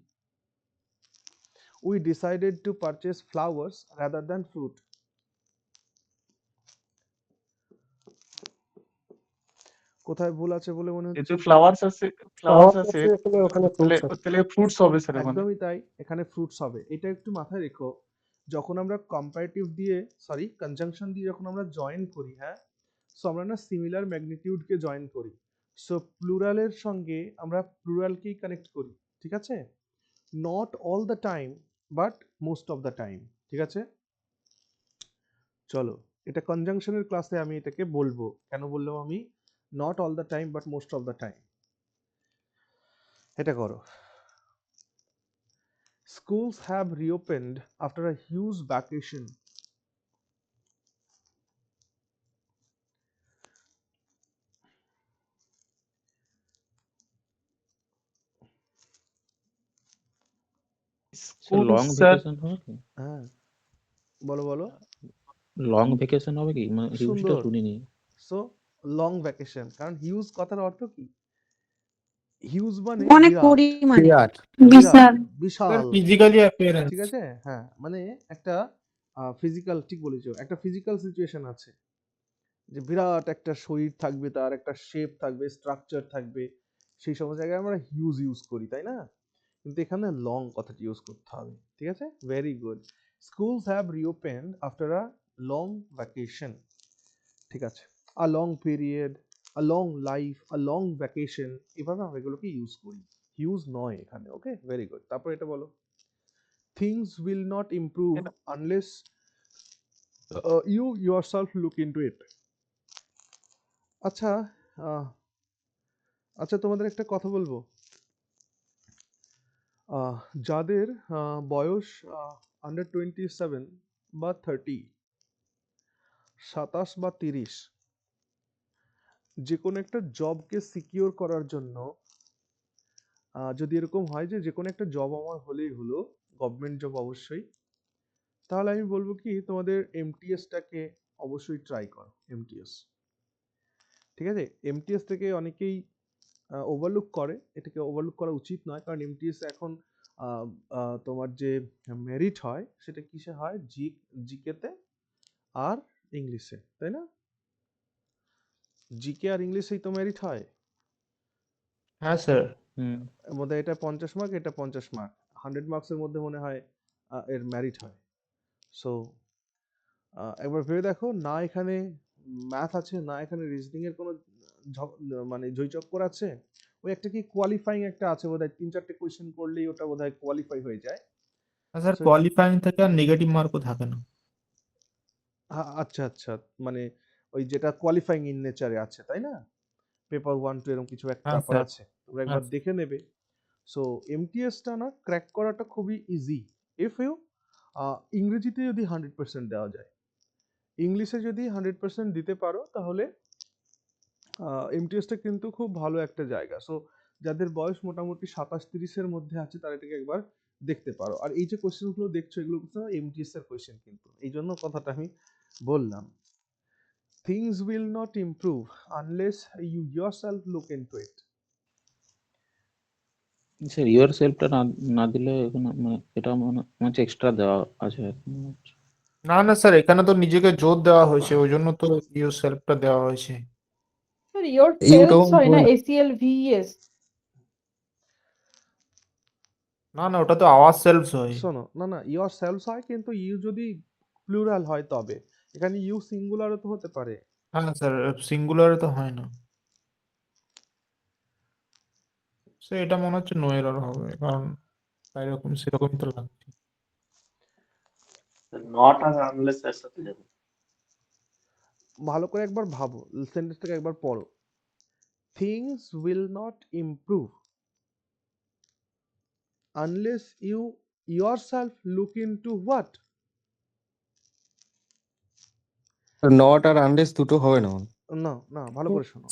we decided to purchase flowers rather than fruit. কোথায় ভুল আছে বলে মনে যেহেতু হচ্ছে? ফ্লাওয়ার্স আছে, ফ্লাওয়ার্স আছে, ওখানে তাহলে fruits আছে। তাহলে ফ্রুটস হবে স্যার ওখানে। একদমই তাই, এখানে ফ্রুটস হবে। এটা একটু মাথায় রেখো, যখন আমরা কম্পারেটিভ দিয়ে, সরি কনজাংশন দিয়ে যখন আমরা জয়েন করি, হ্যাঁ, সো আমরা না সিমিলার ম্যাগনিটিউডকে জয়েন করি। সো প্লুরালের সঙ্গে আমরা প্লুরালকেই কানেক্ট করি, ঠিক আছে। Not all the time but most of the time, ঠিক আছে। চলো, এটা কনজাংশনের ক্লাসে আমি এটাকে বলবো, কেন বললাম আমি not all the time but most of the time. এটা করো, schools have reopened after a huge vacation. School long sir, vacation হবে কি? হ্যাঁ, বলো বলো। লং ভ্যাকেশন হবে কি? মানে হিউজটা সুন্দর, শুনিনি। সো লং ভ্যাকেশন, কারণ হিউজ কথার অর্থ কি? হিউজ মানে অনেক বিরাট, পরিমাণে বিরাট। বিরাট, স্যার বিশাল, ফিজিক্যালি অ্যাপিয়ারেন্স। ঠিক আছে। হ্যাঁ, মানে একটা ফিজিক্যাল, ঠিক বলেছো, একটা ফিজিক্যাল সিচুয়েশন আছে যে বিরাট একটা শরীর থাকবে, তার একটা শেপ থাকবে, স্ট্রাকচার থাকবে, সেই সমস্ত জায়গায় আমরা হিউজ ইউজ করি, তাই না? কিন্তু এখানে লং কথাটি ইউজ করতে হবে, ঠিক আছে। Very good, schools have reopened after a long vacation, ঠিক আছে। A long period, a long life, a long vacation, এভাবে আমরা এগুলোকে ইউজ করি, হিউজ নয় এখানে। Okay, very good. তারপর এটা বলো, things will not improve unless you yourself look into it। আচ্ছা, আহ, আচ্ছা তোমাদের একটা কথা বলবো, যাদের বয়স আন্ডার 27 বা 30, 27 বা 30, যে কোনো একটা জবকে সিকিউর করার জন্য, যদি এরকম হয় যে যে কোনো একটা জব আমার হলেই হলো, গভর্নমেন্ট জব অবশ্যই, তাহলে আমি বলবো কি তোমাদের এমটিএসটাকে অবশ্যই ট্রাই করো, এমটিএস, ঠিক আছে। এমটিএস থেকে অনেকেই ওভারলুক করে, এটাকে ওভারলুক করা উচিত নয়, কারণ এমটিএস এখন তোমার যে মেরিট হয় সেটা কিসে হয়? জিকেতে আর ইংলিশে, তাই না? জিকে আর ইংলিশেই তো মেরিট হয়। হ্যাঁ স্যার। হুম। এর মধ্যে এটা 50 মার্ক, এটা 50 মার্ক, 100 মার্কসের মধ্যে মনে হয় এর মেরিট হয়। সো একবার ভেবে দেখো, না এখানে ম্যাথ আছে, না এখানে রিজনিং এর কোনো মানে ঝইচক্কর আছে, ওই একটা কি কোয়ালিফাইং একটা আছে বোধহয়, 3-4টে কোয়েশ্চেন করলেই ওটা বোধহয় কোয়ালিফাই হয়ে যায়। স্যার So, কোয়ালিফাইং থেকে আর নেগেটিভ মার্কও থাকে না। আচ্ছা আচ্ছা, মানে ওই যেটা কোয়ালিফাইং ইন নেচারে আছে তাই না, পেপার 1 2 এরকম কিছু একটা হ্যাঁ ব্যাপার স্যার, আছে, তোমরা হ্যাঁ একবার দেখে নেবে। সো এমটিএসটা না ক্র্যাক করাটা খুবই ইজি ইফ ইউ ইংরেজিতে যদি 100% দেওয়া যায়, ইংলিশে যদি 100% দিতে পারো তাহলে এমটিএসটা কিন্তু খুব ভালো একটা জায়গা। সো যাদের বয়স মোটামুটি 27-30-এর মধ্যে আছে তারা এটাকে একবার দেখতে পারো। আর এই যে কোশ্চেনগুলো দেখছো এগুলো কিন্তু এমটিএস এর কোশ্চেন, কিন্তু এই জন্য কথাটা আমি বললাম। Things will not improve unless you yourself look into it. Sir your সেলফটা না না দিলে এখানে মানে এটা মনে হচ্ছে এক্সট্রা দেওয়া আছে মনে হচ্ছে। না না স্যার, এখানে তো নিজেকে জোর দেওয়া হয়েছে, ওই জন্য তো ইউ সেলফটা দেওয়া হয়েছে। স্যার ইয়োর ইউটাও সেলস হয় না, এসিএল ভিএস। না না, ওটা তো আওয়ার সেলফস হয়। শোনো, না না, ইয়োর সেলফ হয় কিন্তু ইউ যদি প্লুরাল হয় তবে, এখানে ইউ সিঙ্গুলারও তো হতে পারে। হ্যাঁ স্যার, সিঙ্গুলারে তো হয় না। সে এটা মনে হচ্ছে নো এরর হবে, কারণ এরকম সেরকমই তো লাগছে। নট আর আনলেস এর সাথে যাবে। ভালো করে একবার ভাবো, সেন্টেন্সটাকে একবার পড়ো। Things will not improve unless you yourself look into what? Not or unless দুটো হবে না। না না, ভালো করে শোনো,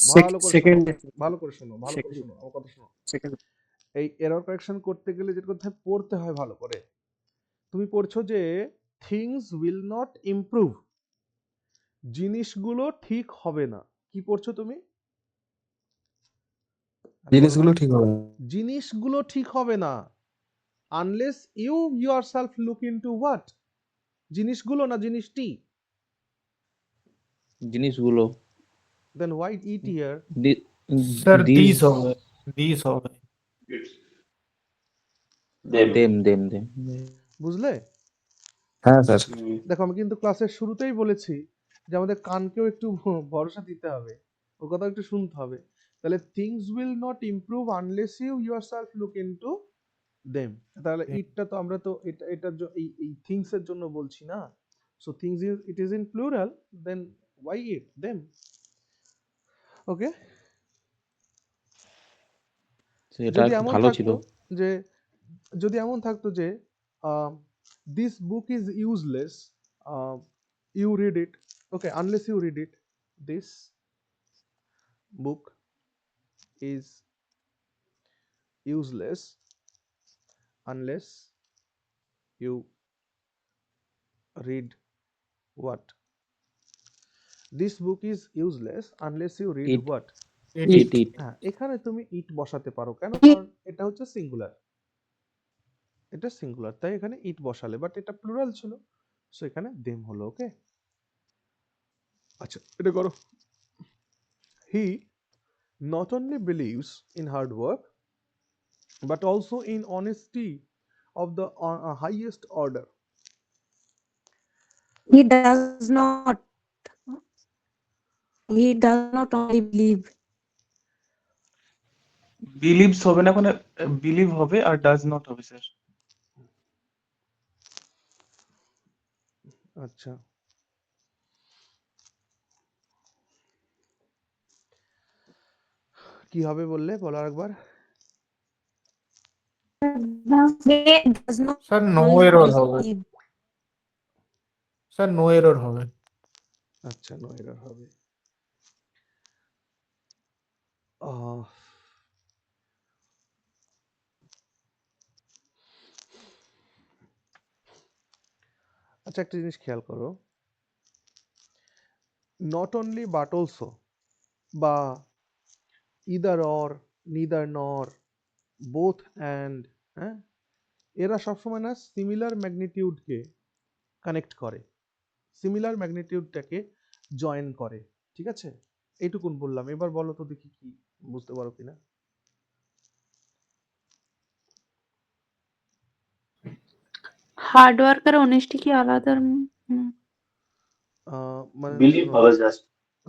সেকেন্ড ভালো করে শোনো, আমার কথা শোনো। সেকেন্ড এই এরর কারেকশন করতে গেলে যেটা কথা পড়তে হয় ভালো করে, তুমি পড়ছো যে থিংস উইল নট ইমপ্রুভ, জিনিসগুলো ঠিক হবে না। কি পড়ছো তুমি? জিনিসগুলো ঠিক হবে না। জিনিসগুলো ঠিক হবে না unless you yourself look into what? জিনিসগুলো না জিনিসটি? জিনিসগুলো Then why it here? Sir this this হবে, দিস হবে। Them them them. বুঝলে? হ্যাঁ স্যার। দেখো আমি কিন্তু ক্লাসের শুরুতেই বলেছি যে আমাদের কানকেও একটু ভরসা দিতে হবে, ওর কথা একটু শুনতে হবে। তাহলে things will not improve unless you yourself look into them, তাহলে ইটটা তো আমরা তো এই থিংস এর জন্য বলছি না। So things it is in plural, then why it them? ওকে, এটা যদি একটু এমন ভালো ছিল। থাকতো যে, যদি এমন থাকতো যে this book is useless, you read it, okay, unless you read it, this book is useless unless you read what? This book is useless unless you read It. what? ইট ইট হ্যাঁ, এখানে তুমি ইট বসাতে পারো, কেন? কারণ এটা হচ্ছে সিঙ্গুলার, এটা সিঙ্গুলার, তাই এখানে ইট বসালে, বাট এটা প্লুরাল ছিল, সো এখানে দেম হলো। ওকে, আচ্ছা এটা করো। হি not only believes in hard work but also in honesty of the highest order. He does not. He does not only believe. Believes হবে না, ওখানে বিলিভ হবে আর ডাজ নট হবে স্যার। আচ্ছা, কি হবে বললে, বলো একবার। Does not sir no only error হবে, believe. স্যার নো এরর হবে। আচ্ছা, নো এরর হবে। আহ, আচ্ছা একটা জিনিস খেয়াল করো, নট অনলি বাট অলসো বা ইদার অর, নিদার নর, বোথ অ্যান্ড, হ্যাঁ, এরা সবসময় না সিমিলার ম্যাগনিটিউডকে কানেক্ট করে, সিমিলার ম্যাগনিটিউডটাকে জয়েন করে, ঠিক আছে? এইটুকুন বললাম, এবার বলো তো দেখি কি বুঝতে পারো কিনা। হার্ড ওয়ার্ক আর অনেস্টি কি আলাদা? মানে বিলিভ হবে জাস্ট।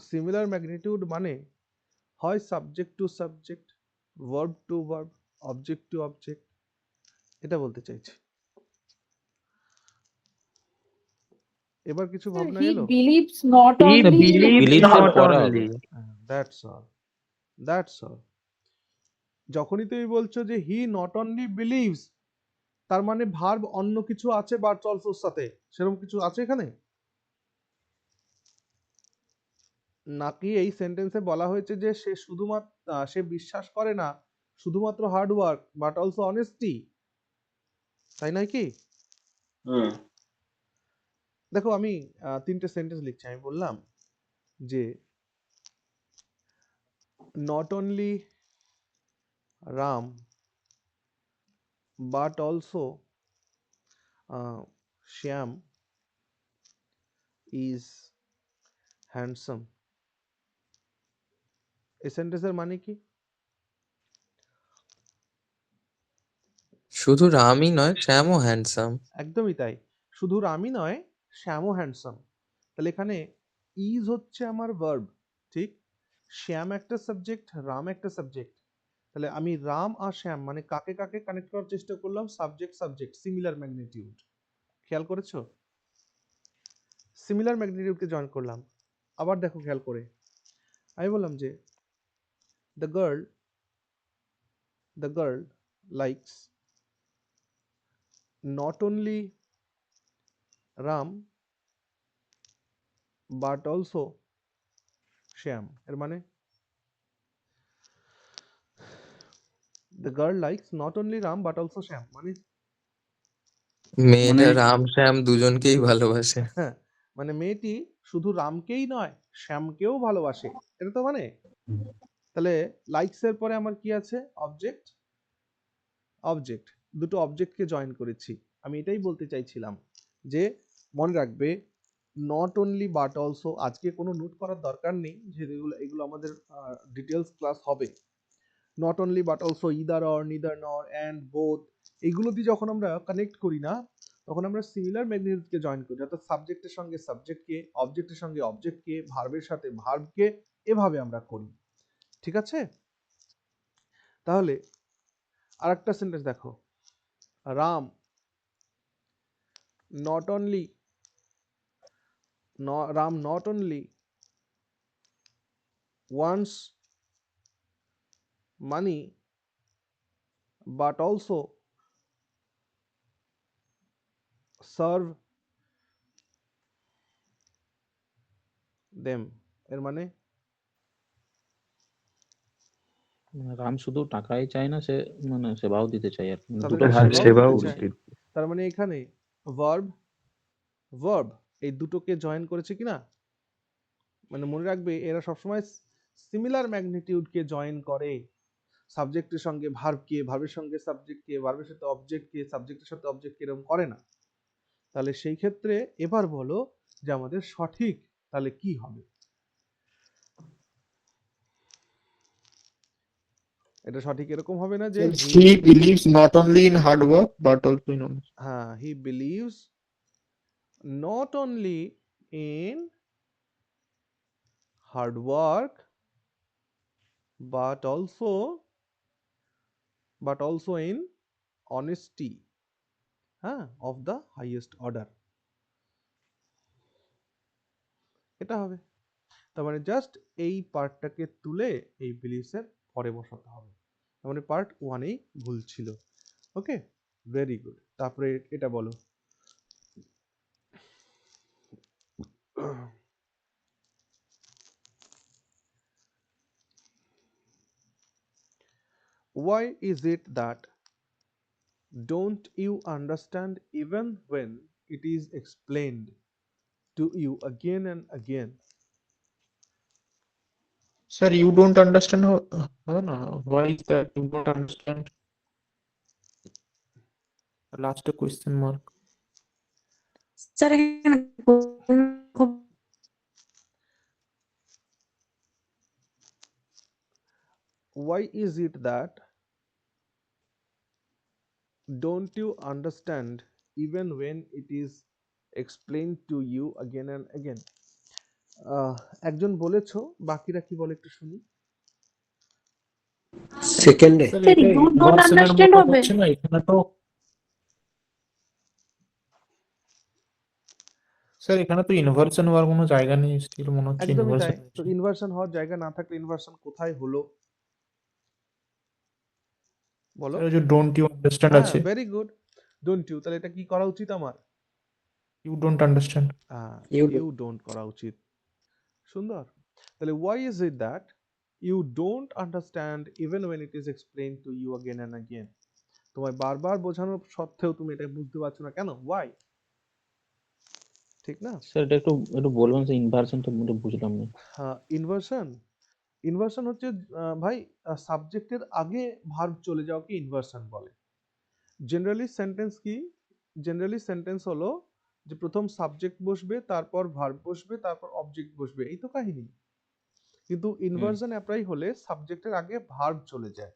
সিমিলার ম্যাগনিটিউড মানে হয় subject to subject, verb to verb, object to object, এটা বলতে চাইছি। এবার কিছু Sir, ভাবনা he এলো? believes not He only believes believes এর not পরে হবে। only. That's all, that's all. যখনই তুমি বলছো যে হি নট অনলি বিলিভস, তার মানে ভার্ব অন্য কিছু আছে বাট অলসোর সাথে, সেরকম কিছু আছে এখানে? নাকি এই সেন্টেন্সে বলা হয়েছে যে সে শুধুমাত্র সে বিশ্বাস করে না শুধুমাত্র hard work but also honesty, তাই নয় কি? দেখো আমি তিনটে সেন্টেন্স লিখছি। আমি বললাম যে not only Ram but also Shyam is handsome. এই সেন্টেন্সের মানে কি? শুধু রামই নয়, শ্যামও হ্যান্ডসাম। একদমই তাই, শুধু রামই নয়, শ্যামও হ্যান্ডসাম। তাহলে এখানে ইজ হচ্ছে আমার ভার্ব, ঠিক? শ্যাম একটা সাবজেক্ট, রাম একটা সাবজেক্ট। তাহলে আমি রাম আর শ্যাম মানে কাকে কাকে কানেক্ট করার চেষ্টা করলাম? Subject subject, similar magnitude. খেয়াল করেছো? সিমিলার ম্যাগনিটিউডকে জয়েন করলাম। আবার দেখো খেয়াল করে, আমি বললাম যে the girl likes not only Ram but also Shyam. এর মানে the girl likes not only Ram but also Shyam মানে মেয়েটা রাম শ্যাম দুজনকেই ভালোবাসে। হ্যাঁ, মানে মেয়েটি শুধু রামকেই নয় শ্যামকেও ভালোবাসে, এটা তো মানে। তাহলে লাইকস এর পরে আমার কি আছে? অবজেক্ট, অবজেক্ট, দুটো অবজেক্টকে জয়েন করেছি। আমি এটাই বলতে চাইছিলাম যে মনে রাখবে নট অনলি বাট অলসো, আজকে কোনো নোট করার দরকার নেই, যেগুলো এগুলো আমাদের ডিটেলস ক্লাস হবে। Not only but also, either or, neither নর, অ্যান্ড, বোথ, এগুলো দিয়ে যখন আমরা কানেক্ট করি না তখন আমরা সিমিলার ম্যাগনিটিউডকে জয়েন করি, অর্থাৎ সাবজেক্টের সঙ্গে সাবজেক্টকে, অবজেক্টের সঙ্গে অবজেক্টকে, ভার্বের সাথে ভার্বকে, এভাবে আমরা করি। ঠিক আছে? তাহলে আরেকটা সেন্টেন্স দেখো, Ram not only Ram not only wants money but also serve them। এর মানে রাম শুধু টাকাই চায় না, সে মানে সেবাও দিতে চায় আর কি, মানে তাদের দুটো সাথে ভাবে সেবাও দিতে করছে। চায়। তার মানে এখানে ভার্ব এই দুটোকে জয়েন করেছে কিনা, মানে মনে রাখবে এরা সবসময় সিমিলার ম্যাগনিটিউডকে জয়েন করে, সাবজেক্টের সঙ্গে ভার্বকে, ভার্বের সঙ্গে সাবজেক্টকে, ভার্বের সাথে অবজেক্টকে, সাবজেক্টের সাথে অবজেক্টকে এরকম করে না। তাহলে সেই ক্ষেত্রে এবার বলো যে আমাদের সঠিক তাহলে কি হবে? এটা সঠিক এরকম হবে না যে he believes not only in hard work but also in honesty. হ্যাঁ, he believes not only in hard work but also in honesty, হ্যাঁ, অফ দ্য হাইয়েস্ট অর্ডার। এটা হবে। তার মানে জাস্ট এই পার্টটাকে তুলে এই বিলিভসের পরে বসাতে হবে। তার মানে পার্ট 1-এই ভুল ছিল। ওকে, ভেরি গুড। তারপরে এটা বলো, why is it that don't you understand even when it is explained to you again and again? Sir, you don't understand no, why is that you don't understand? Last question mark. Sir এখানে Why is it that don't you understand even when it is explained to you again and again? একজন বলেছো, বাকিরা কি বলে একটু শুনি। সেকেন্ডে Sir, Sir, এটা you don't inversion এর understand মতো হবে। হচ্ছে না, এখানে তো স্যার এখানে তো ইনভার্সন হওয়ার কোনো জায়গা নেই, স্টিল মনে হচ্ছে একদমই ইনভার্সন তাই। তো ইনভার্সন হওয়ার জায়গা না থাকলে ইনভার্সন কোথায় হলো বলো? স্যার ওই যে ডোন্ট ইউ আন্ডারস্ট্যান্ড হ্যাঁ, আছে, ভেরি গুড। ডোন্ট ইউ, তাহলে এটা কি করা উচিত আমার? You don't understand. You don't করা উচিত। সুন্দর। তাহলে why is it that you don't understand even when it is explained to you again and again? তোমায় বারবার বোঝানোর সত্ত্বেও তুমি এটা বুঝতে পারছো না কেন? why? ঠিক না? স্যার এটা একটু একটু বলবেন স্যার, ইনভার্সনটা মোটে বুঝলাম না। ইনভার্সন ইনভার্সন হচ্ছে ভাই সাবজেক্টের আগে ভার্ব চলে যাওয়াকে ইনভার্সন বলে। জেনারেলি সেন্টেন্স কি? জেনারেলি সেন্টেন্স হলো যে প্রথম সাবজেক্ট বসবে, তারপর ভার্ব বসবে, তারপর অবজেক্ট বসবে, এই তো কাহিনী। কিন্তু ইনভার্সন অ্যাপ্লাই হলে সাবজেক্টের আগে ভার্ব চলে যায়।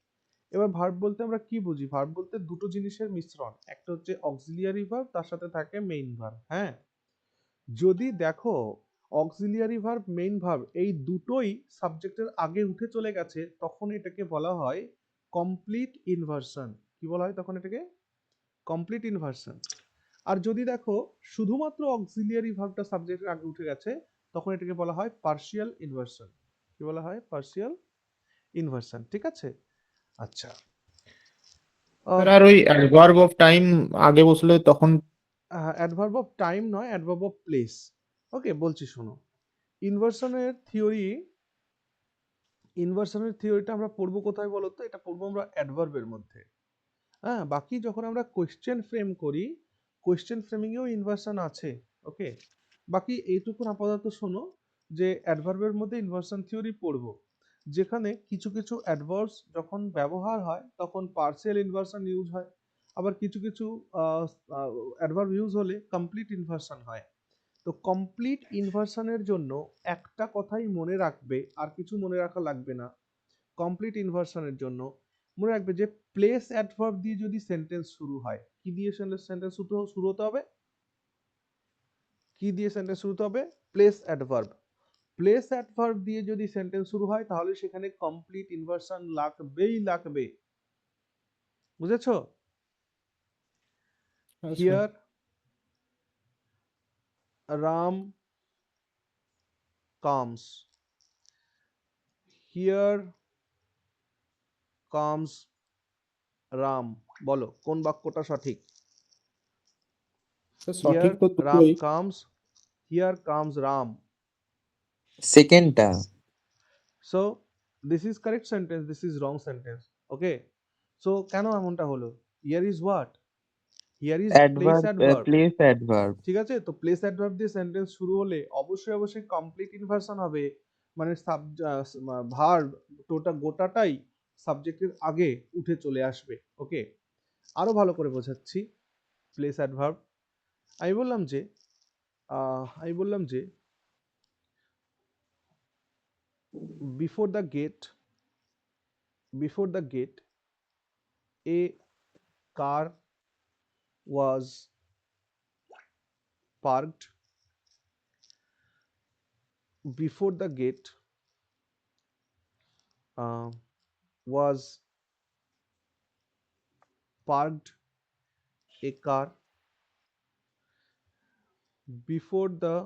এবার ভার্ব বলতে আমরা কি বুঝি? ভার্ব বলতে দুটো জিনিসের মিশ্রণ, একটা হচ্ছে অক্সিলিয়ারি ভার্ব, তার সাথে থাকে মেইন ভার্ব। হ্যাঁ, যদি দেখো অক্সিলিয়ারি ভার্ব, মেইন ভার্ব এই দুটোই সাবজেক্টের আগে উঠে চলে গেছে, তখন এটাকে বলা হয় কমপ্লিট ইনভার্সন। কি বলা হয় তখন এটাকে? Complete inversion. আর যদি দেখো শুধুমাত্র অক্সিলিয়ারি ভার্বটা সাবজেক্টের আগে উঠে গেছে, তখন এটাকে বলা হয় পার্শিয়াল ইনভার্সন। কি বলা হয়? Partial inversion. ঠিক আছে? আচ্ছা, স্যার আর ওই অ্যাডভার্ব অফ টাইম আগে বসলে তখন অ্যাডভার্ব অফ টাইম নয়, অ্যাডভার্ব অফ প্লেস। ওকে, বলছি শোনো। ইনভার্সনের থিওরি, ইনভার্সনের থিওরিটা আমরা পড়বো কোথায় বলো তো? এটা পড়বো আমরা অ্যাডভার্বের মধ্যে। হ্যাঁ, বাকি যখন আমরা কোয়েশ্চেন ফ্রেম করি, কোয়েশ্চেন ফ্রেমিংয়েও ইনভার্সন আছে। ওকে, বাকি এইটুকুন আপাতত শোনো যে অ্যাডভার্বের মধ্যে ইনভার্সন থিওরি পড়বো, যেখানে কিছু কিছু অ্যাডভার্বস যখন ব্যবহার হয় তখন পার্সিয়াল ইনভার্সন ইউজ হয়, আবার কিছু কিছু অ্যাডভার্ব ইউজ হলে কমপ্লিট ইনভার্সন হয়। তো কমপ্লিট ইনভার্সনের জন্য একটা কথাই মনে রাখবে, আর কিছু মনে রাখা লাগবে না। কমপ্লিট ইনভার্সনের জন্য মনে রাখবে যে প্লেস অ্যাডভার্ব দিয়ে যদি সেন্টেন্স শুরু হয়, কি দিয়ে সেন্টেন্স শুরু হতে হবে? কি দিয়ে সেন্টেন্স শুরু হতে হবে? Place adverb. প্লেস অ্যাডভার্ব দিয়ে যদি সেন্টেন্স শুরু হয়, তাহলে সেখানে কমপ্লিট ইনভার্সন লাগবেই লাগবে। বুঝেছো? Here Ram comes, here comes Ram. বলো কোন বাক্যটা সঠিক? সঠিক হিয়ার তো রাম দুটোই। Comes, here comes Ram. সেকেন্ডটা। So this is correct sentence, this is wrong sentence. Okay, so কেন এমনটা হলো? Here is what? Here is place adverb, adverb. Place adverb. ঠিক আছে, তো প্লেস অ্যাডভার্ব দিয়ে সেন্টেন্স শুরু হলে অবশ্যই অবশ্যই কমপ্লিট ইনভার্সন হবে, মানে ভার্ব গোটাটাই সাবজেক্টের আগে উঠে চলে আসবে। ওকে, আরো ভালো করে বোঝাচ্ছি। প্লেস অ্যাডভার্ব আমি বললাম যে before the gate a car was parked. Before the gate was parked a car. Before the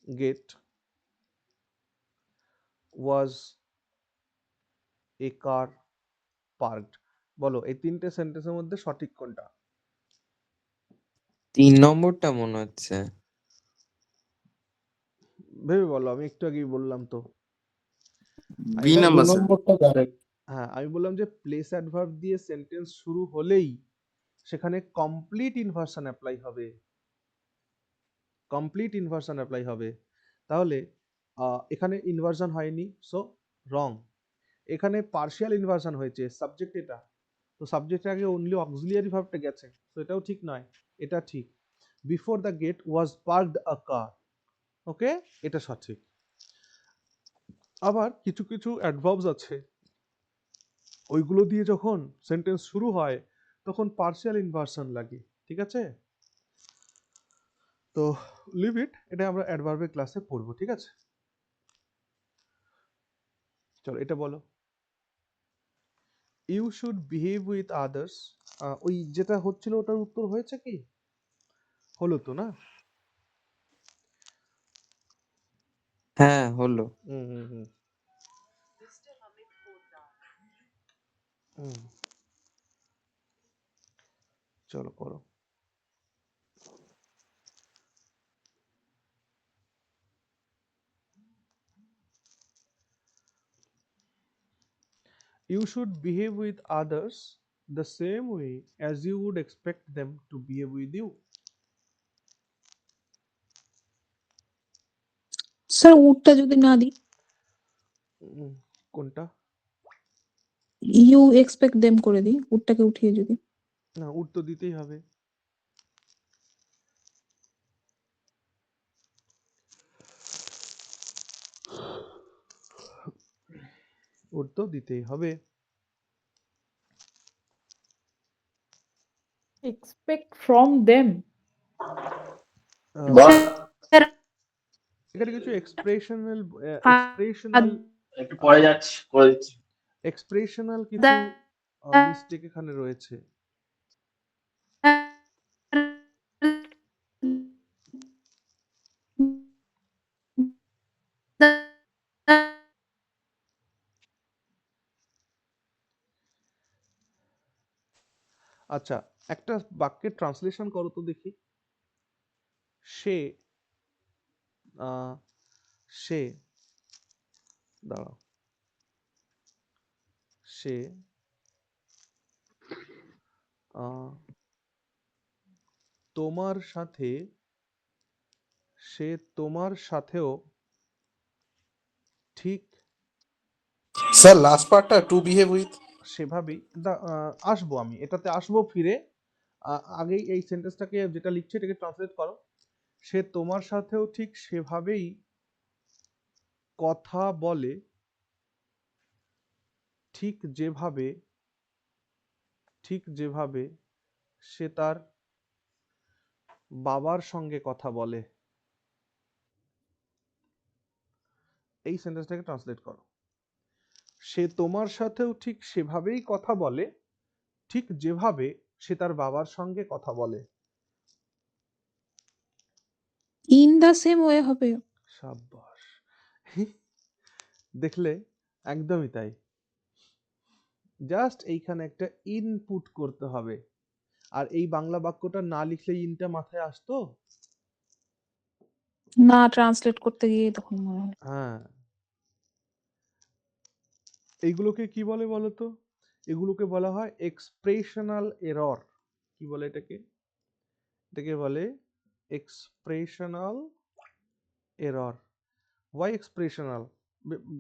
gate was a car parked. বলো এই তিনটে সেন্টেন্সের মধ্যে সঠিক কোনটা? 3 নম্বরটা মনে হচ্ছে। ভেবে বলো, আমি একটু আগেই বললাম তো। বি স্যার দু নাম্বার স্যার। নম্বরটা কারেক্ট। হ্যাঁ, আমি বললাম যে প্লেস অ্যাডভার্ব দিয়ে সেন্টেন্স শুরু হলেই সেখানে কমপ্লিট ইনভার্সন অ্যাপ্লাই হবে, কমপ্লিট ইনভার্সন অ্যাপ্লাই হবে। তাহলে এখানে ইনভার্সন হয়নি, সো রং। এখানে পার্শিয়াল ইনভার্সন হয়েছে, সাবজেক্ট এটা, তো সাবজেক্টের আগে অনলি অক্সিলিয়ারি ভার্বটা গেছে, তো এটাও ঠিক নয়, এটা ঠিক। Before the gate was parked a car. Okay, এটা সঠিক। আবার কিছু কিছু অ্যাডভার্বস আছে, ওইগুলো দিয়ে যখন সেন্টেন্স শুরু হয় তখন পার্শিয়াল ইনভার্সন লাগে। ঠিক আছে, তো লিভ ইট, এটা আমরা অ্যাডভার্বের ক্লাসে পড়বো। ঠিক আছে, চলো এটা বলো। You should behave with others. ওই যেটা হচ্ছিল ওটার উত্তর হয়েছে কি? হলো তো না? হ্যাঁ হলো। হুম হুম হুম হুম চলো করো। You should behave with others the same way as you would expect them to behave with you. Sir উডটা যদি না দিই, কোনটা? ইউ এক্সপেক্ট দেম করে দিই, উডটাকে উঠিয়ে যদি। না, উড তো দিতেই হবে। উড তো দিতেই হবে। Expect from them. স্যার এখানে কিছু এক্সপ্রেশনাল একটু পরে যাচ্ছি, করে দিচ্ছি। এক্সপ্রেশনাল কিছু মিস্টেক এখানে রয়েছে। আচ্ছা, একটা বাক্যের ট্রান্সলেশন করো তো দেখি। সে সে দাঁড়াও, সে তোমার সাথে, সে তোমার সাথেও ঠিক স্যার লাস্ট পার্টটা টু বিহেভ উইথ। সেভাবেই আসবো, আমি এটাতে আসবো ফিরে। আগেই এই সেন্টেন্সটাকে যেটা লিখছে এটাকে ট্রান্সলেট করো। সে তোমার সাথেও ঠিক সেভাবেই কথা বলে, ঠিক যেভাবে সে তার বাবার সঙ্গে কথা বলে। এই সেন্টেন্সটাকে ট্রান্সলেট করো। সে তোমার সাথেও ঠিক সেভাবেই কথা বলে, ঠিক যেভাবে সে তার বাবার সঙ্গে কথা বলে। ইন দা সেম ওয়ে হবে। সাব্বাস, দেখলে? একদমই তাই। জাস্ট এইখানে একটা ইনপুট করতে হবে, আর এই বাংলা বাক্যটা না লিখলে ইনটা মাথায় আসতো? না, ট্রান্সলেট করতে গিয়ে তখন মনে হয়। হ্যাঁ, এইগুলোকে কি বলে বলো তো? এগুলোকে বলা হয় এক্সপ্রেশনাল এরর। কি বলে এটাকে? এটাকে বলে এক্সপ্রেশনাল এরর। ওয়াই এক্সপ্রেশনাল?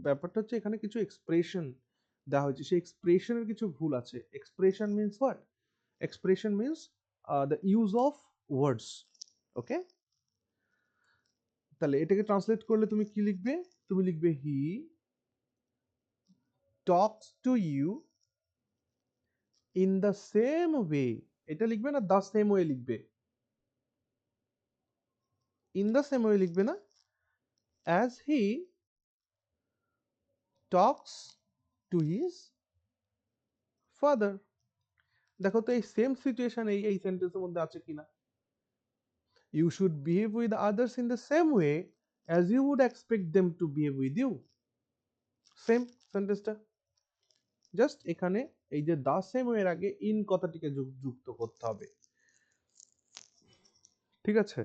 ব্যাপারটা হচ্ছে এখানে কিছু এক্সপ্রেশন দেওয়া হয়েছে, সেই এক্সপ্রেশনের কিছু ভুল আছে। Expression means what? Expression means the use of words. Okay, তাহলে এটাকে ট্রান্সলেট করলে তুমি কি লিখবে? তুমি লিখবে he talks to you in the same way. এটা লিখবে না, দ্য সেম ওয়ে লিখবে। ইন দ্য সেম ওয়ে লিখবে না, as he talks to his father. দেখো তো এই সেম সিচুয়েশন এই সেন্টেন্সের মধ্যে আছে কিনা। You should behave with others in the same way as you would expect them to behave with you. Same সেন্টেন্সটা, জাস্ট এখানে এই যে দা সেম ওয়ের আগে ইন কথাটিকে যুক্ত করতে হবে। ঠিক আছে?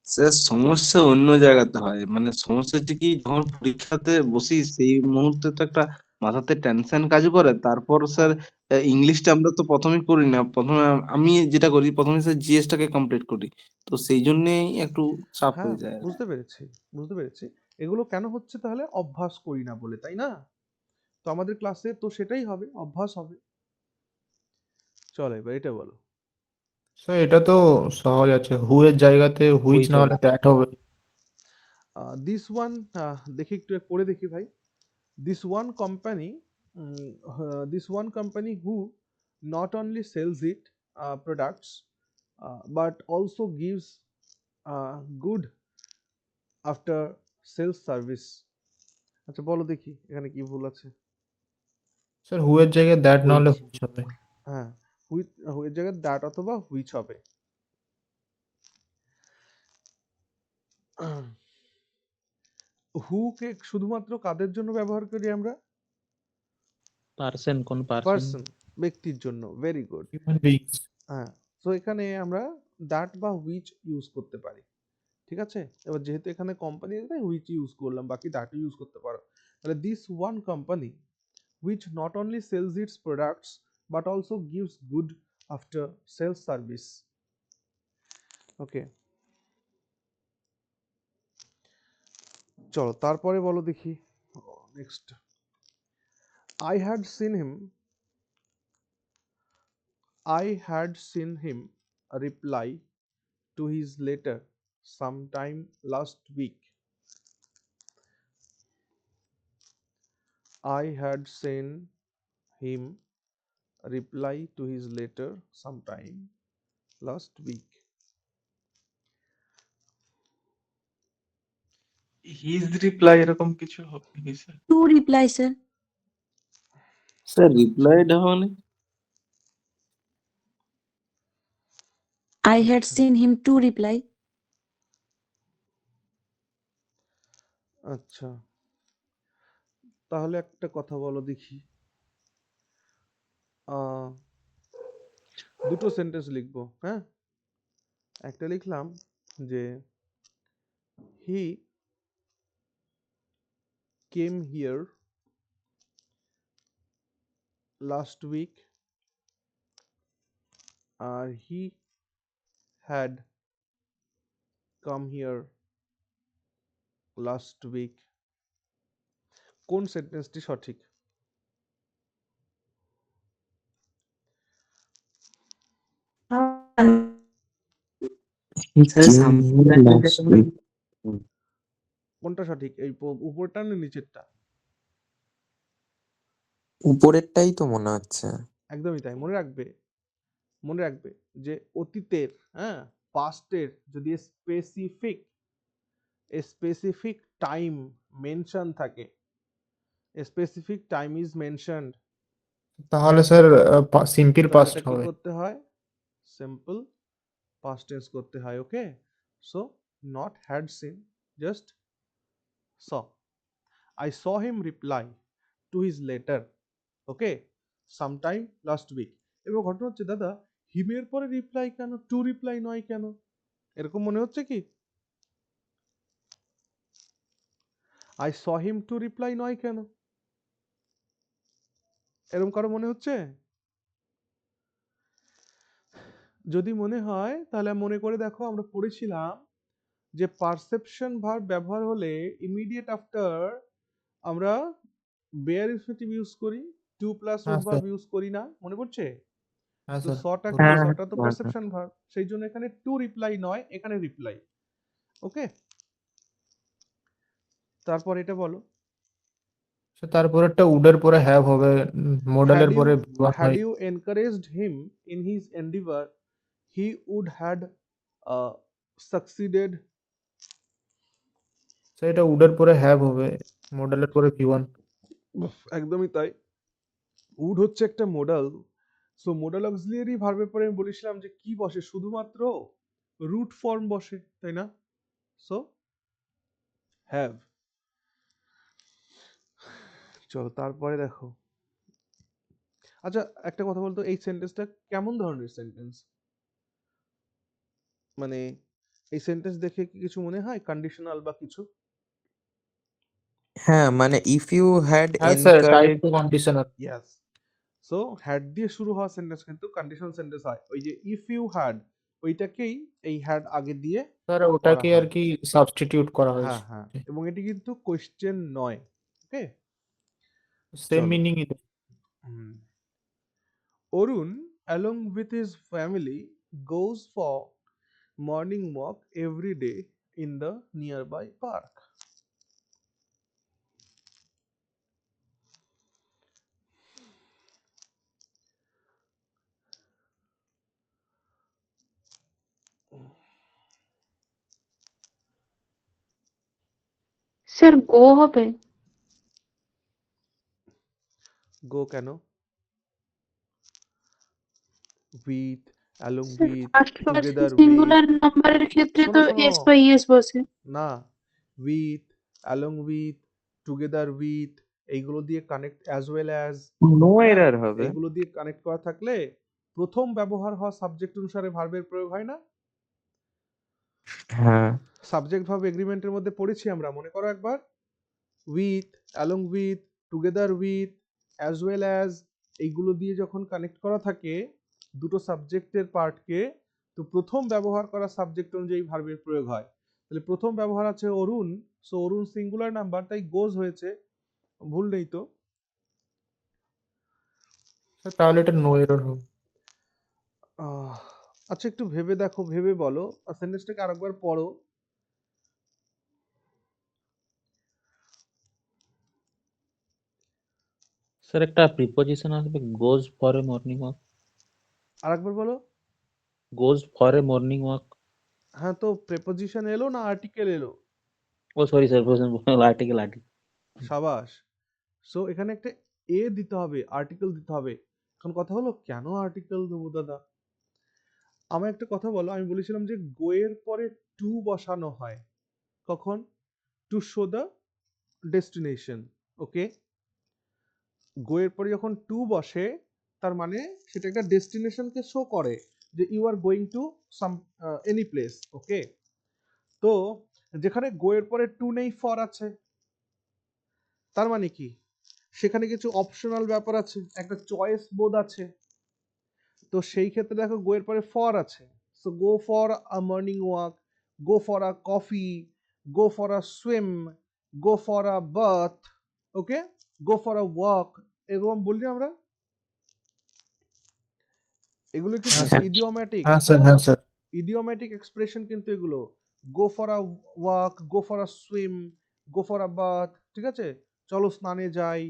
স্যার সমস্যা অন্য জায়গাতে হয়, মানে সমস্যা হচ্ছে কি, যখন পরীক্ষাতে বসি সেই মুহূর্তে তো একটা মাথাতে টেনশন কাজ করে। তারপর স্যার ইংলিশটা আমরা তো প্রথমে করি না, প্রথমে আমি যেটা করি প্রথমে স্যার জিএসটাকে কমপ্লিট করি, তো সেই জন্যেই একটু চাপ হ্যাঁ, হয়ে যায়। বুঝতে পেরেছি, বুঝতে পেরেছি। এগুলো কেন হচ্ছে তাহলে? অভ্যাস করি না বলে, তাই না? তো আমাদের ক্লাসে তো সেটাই হবে, অভ্যাস হবে। চলো এবার এটা বলো। স্যার এটা তো সহজ আছে, হু এর জায়গাতে হুইচ হুইচ না হবে। হলে দ্যাট হবে। দিস ওয়ান, দেখি একটু পড়ে দেখি ভাই। This one company, this one company who not only sells it products but also gives good after sales service. আচ্ছা বলো দেখি এখানে কি ভুল আছে। স্যার হু এর জায়গায় দ্যাট না হলে হুইচ। হুইচ হবে। হ্যাঁ, হুইচ জায়গায় দ্যাট অথবা হুইচ হবে। হু কে শুধুমাত্র কাদের জন্য ব্যবহার করি আমরা? পার্সন, কোন পার্সন? পার্সন, ব্যক্তির জন্য। Very good. Human beings. হ্যাঁ, সো এখানে আমরা দ্যাট বা হুইচ ইউজ করতে পারি। ঠিক আছে, এবার যেহেতু এখানে কোম্পানি তাই হুইচ ইউজ করলাম, বাকি দ্যাট ইউজ করতে পারো। তাহলে this one company which not only sells its products but also gives good after sales service. ওকে, চলো তারপরে বলো দেখি। Next, I had seen him reply to his letter sometime last week. I had seen him reply to his letter sometime last week. His reply এরকম কিছু হবে নাকি sir? To reply sir. Sir replied মানে I had seen him to reply. আচ্ছা, তাহলে একটা কথা বলো দেখি। দুটো সেন্টেন্স লিখবো, হ্যাঁ। একটা লিখলাম যে he came here last week, আর he had come here last week. কোন সেন্টেন্সটি সঠিক? কোনটা সঠিক, এই উপরটা না নিচেরটা? উপরেরটাই তো মনে হচ্ছে। একদমই তাই। মনে রাখবে যে অতীতের, হ্যাঁ, পাস্টের যদি স্পেসিফিক টাইম মেনশন থাকে, স্পেসিফিক টাইম ইজ মেনশনড, তাহলে স্যার সিম্পল তাহলে পাস্ট এটা কি হবে। করতে হয়? সিম্পল পাস্ট টেন্স করতে হয়। Okay, so not had seen, just saw. I saw him reply to his letter, okay, sometime last week. এবার ঘটনা হচ্ছে দাদা, হিমের পরে রিপ্লাই কেন, টু রিপ্লাই নয় কেন? এরকম মনে হচ্ছে কি? I saw him to reply নয় কেন? এরকম কারো মনে হচ্ছে? যদি মনে হয় তাহলে মনে করে দেখো, আমরা পড়েছিলাম যে পারসেপশন ভার্ব ব্যবহার হলে ইমিডিয়েট আফটার আমরা বেয়ার ইনফিনিটিভ ইউজ করি, টু প্লাস হ্যাঁ রুট স্যার। ভার্ব ইউজ করি না, মনে পড়ছে? হ্যাঁ তো স্যার। সটা কি? হ্যাঁ, সটা তো হ্যাঁ, পারসেপশন ভার্ব, সেই জন্য এখানে টু রিপ্লাই নয়, এখানে রিপ্লাই। ওকে, তারপর এটা বলো। তারপরেরটা উডের পরে হ্যাভ হবে, মডেলের পরে one had হয়। you encouraged him in his endeavor, he would had succeeded. সেটা উডের পরে হ্যাভ হবে, মডেলের পরে V1। একদমই তাই। উড হচ্ছে একটা মডেল, সো মডেল অক্সিলিয়ারি ভার্বের পরে আমি বলেছিলাম যে কি বসে, শুধুমাত্র রুট ফর্ম বসে, তাই না? So have. চলো তারপরে দেখো। আচ্ছা, একটা কথা বলতো, এই সেন্টেন্সটা কেমন ধরনের সেন্টেন্স? মানে এই সেন্টেন্স দেখে কি কিছু মনে হয় কন্ডিশনাল বা কিছু? হ্যাঁ, মানে ইফ ইউ হ্যাড হ্যাঁ sir, type encourage to conditional. Yes. So had দিয়ে শুরু হওয়া সেন্টেন্স কিন্তু কন্ডিশনাল সেন্টেন্স হয়। ওই যে ইফ ইউ হ্যাড, ওইটাকেই এই হ্যাড আগে দিয়ে স্যার করা ওটাকে আর হয়। কি সাবস্টিটিউট করা হ্যাঁ হয়েছে, হ্যাঁ, এবং এটি কিন্তু কোয়েশ্চেন নয়। ওকে, সেম চলো। Meaning. Arun along with his family goes for morning walk every day in the nearby park. Sir go হবে। গো কেন? With, along sir with, first person together with, singular নাম্বারের ক্ষেত্রে শোনো তো শোনো, এস বাই এস বসে। না, with, along with, together with, এইগুলো দিয়ে connect as well as, no হ্যাঁ, এরর হবে। এইগুলো দিয়ে কানেক্ট করা থাকলে প্রথম ব্যবহার হওয়া সাবজেক্ট অনুসারে ভার্বের প্রয়োগ হয় না? হ্যাঁ, সাবজেক্ট ভার্ব এগ্রিমেন্টের মধ্যে পড়েছি আমরা, মনে করো একবার। With, along with, together with, as well as, এইগুলো দিয়ে যখন কানেক্ট করা থাকে দুটো সাবজেক্টের পার্টকে, তো প্রথম ব্যবহার করা সাবজেক্ট অনুযায়ী ভার্বের প্রয়োগ হয়। তাহলে প্রথম ব্যবহার আছে অরুণ, সো অরুণ সিঙ্গুলার নাম্বার, তাই গোজ হয়েছে, ভুল নেই তো? স্যার তাহলে এটা নো এরর হবে। আচ্ছা একটু ভেবে দেখো, ভেবে বলো, সেন্টেন্সটাকে আরেকবার পড়ো। স্যার একটা প্রিপোজিশন আসবে, goes for a morning walk. আরেকবার বলো। Goes for a morning walk. হ্যাঁ, তো প্রেপোজিশন এলো না আর্টিকেল এলো? ও সরি স্যার, আর্টিকেল। সাবাস। সো এখানে একটা এ দিতে হবে, আর্টিকেল দিতে হবে। এখন কথা হলো কেন আর্টিকেল দেবো দাদা? আমার একটা কথা বলো, আমি বলেছিলাম যে গো এর পরে টু বসানো হয় কখন? To show the destination. Okay, go এর পরে যখন টু বসে তার মানে সেটা একটা ডেস্টিনেশনকে শো করে যে you are going to some any place. Okay, তো যেখানে গো এর পরে টু নেই, ফর আছে, তার মানে কি সেখানে কিছু অপশনাল ব্যাপার আছে, একটা চয়েস বোধ আছে। তো সেই ক্ষেত্রে দেখো গো এর পরে ফর আছে, so go for a morning walk, go for a coffee, go for a swim, go for a bath, okay, go for a walk, এরকম বললি আমরা। এগুলো কিন্তু হ্যাঁ স্যার। ইডিওম্যাটিক, হ্যাঁ স্যার, হ্যাঁ স্যার। ইডিওম্যাটিক এক্সপ্রেশন কিন্তু এগুলো। Go for a walk, go for a swim, go for a bath, ঠিক আছে, চলো স্নানে যাই,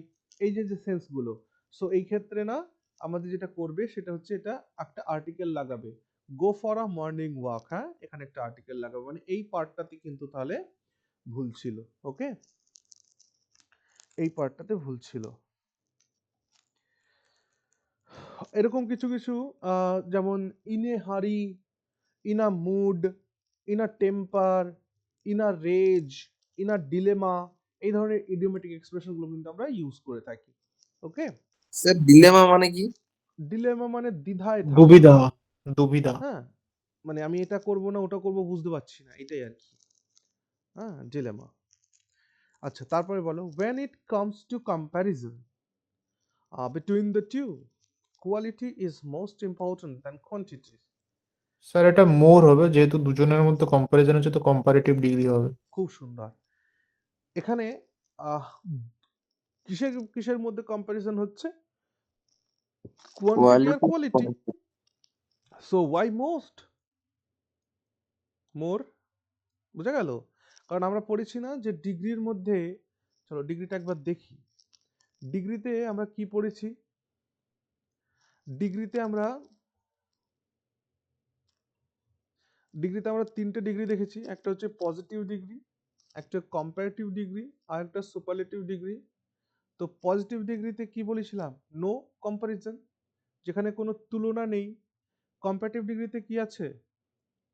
এই যে যে সেন্সগুলো। সো এই ক্ষেত্রে না আমাদের যেটা করবে সেটা হচ্ছে এটা একটা আর্টিকেল লাগাবে, গো ফর আ মর্নিং ওয়াক, হ্যাঁ, এখানে একটা আর্টিকেল লাগাবে, মানে এই পার্টটাতে কিন্তু তাহলে ভুল ছিল। ওকে, এই পার্টটাতে ভুল ছিল। এরকম কিছু কিছু যেমন ইন এ হারি, in a mood, in a temper, in a rage, in a dilemma, এই ধরনের ইডিওমেটিক এক্সপ্রেশন গুলো কিন্তু আমরা ইউজ করে থাকি। ওকে, স্যার ডিলেমা মানে কি? ডিলেমা মানে দ্বিধায় থাকা। দুবিধা, দুবিধা। হ্যাঁ, মানে আমি এটা করব না ওটা করব বুঝতে পারছি না, এটাই আর কি। হ্যাঁ, ডিলেমা। আচ্ছা, তারপরে বলো when it comes to comparison between the two, quality is most important than quantity. Sir এটা মোর হবে, যেহেতু দুজনের মধ্যে কম্পারিজন হচ্ছে তো কম্পারেটিভ ডিগ্রি হবে। খুব সুন্দর। এখানে কিসের কিসের মধ্যে কম্পারিজন হচ্ছে? কোয়ান্টিটি আর quality. So why most? More, বুঝা গেল? কারণ আমরা পড়েছি না যে ডিগ্রির মধ্যে, চলো ডিগ্রিটা একবার দেখি। ডিগ্রিতে আমরা কি পড়েছি? ডিগ্রিতে আমরা তিনটে ডিগ্রি দেখেছি, একটা হচ্ছে পজিটিভ ডিগ্রি, একটা কম্পারেটিভ ডিগ্রি, আর একটা সুপারলেটিভ ডিগ্রি। তো পজিটিভ ডিগ্রিতে কি বলেছিলাম? নো কম্পারিজন, যেখানে কোনো তুলনা নেই। কম্পারেটিভ ডিগ্রিতে কি আছে?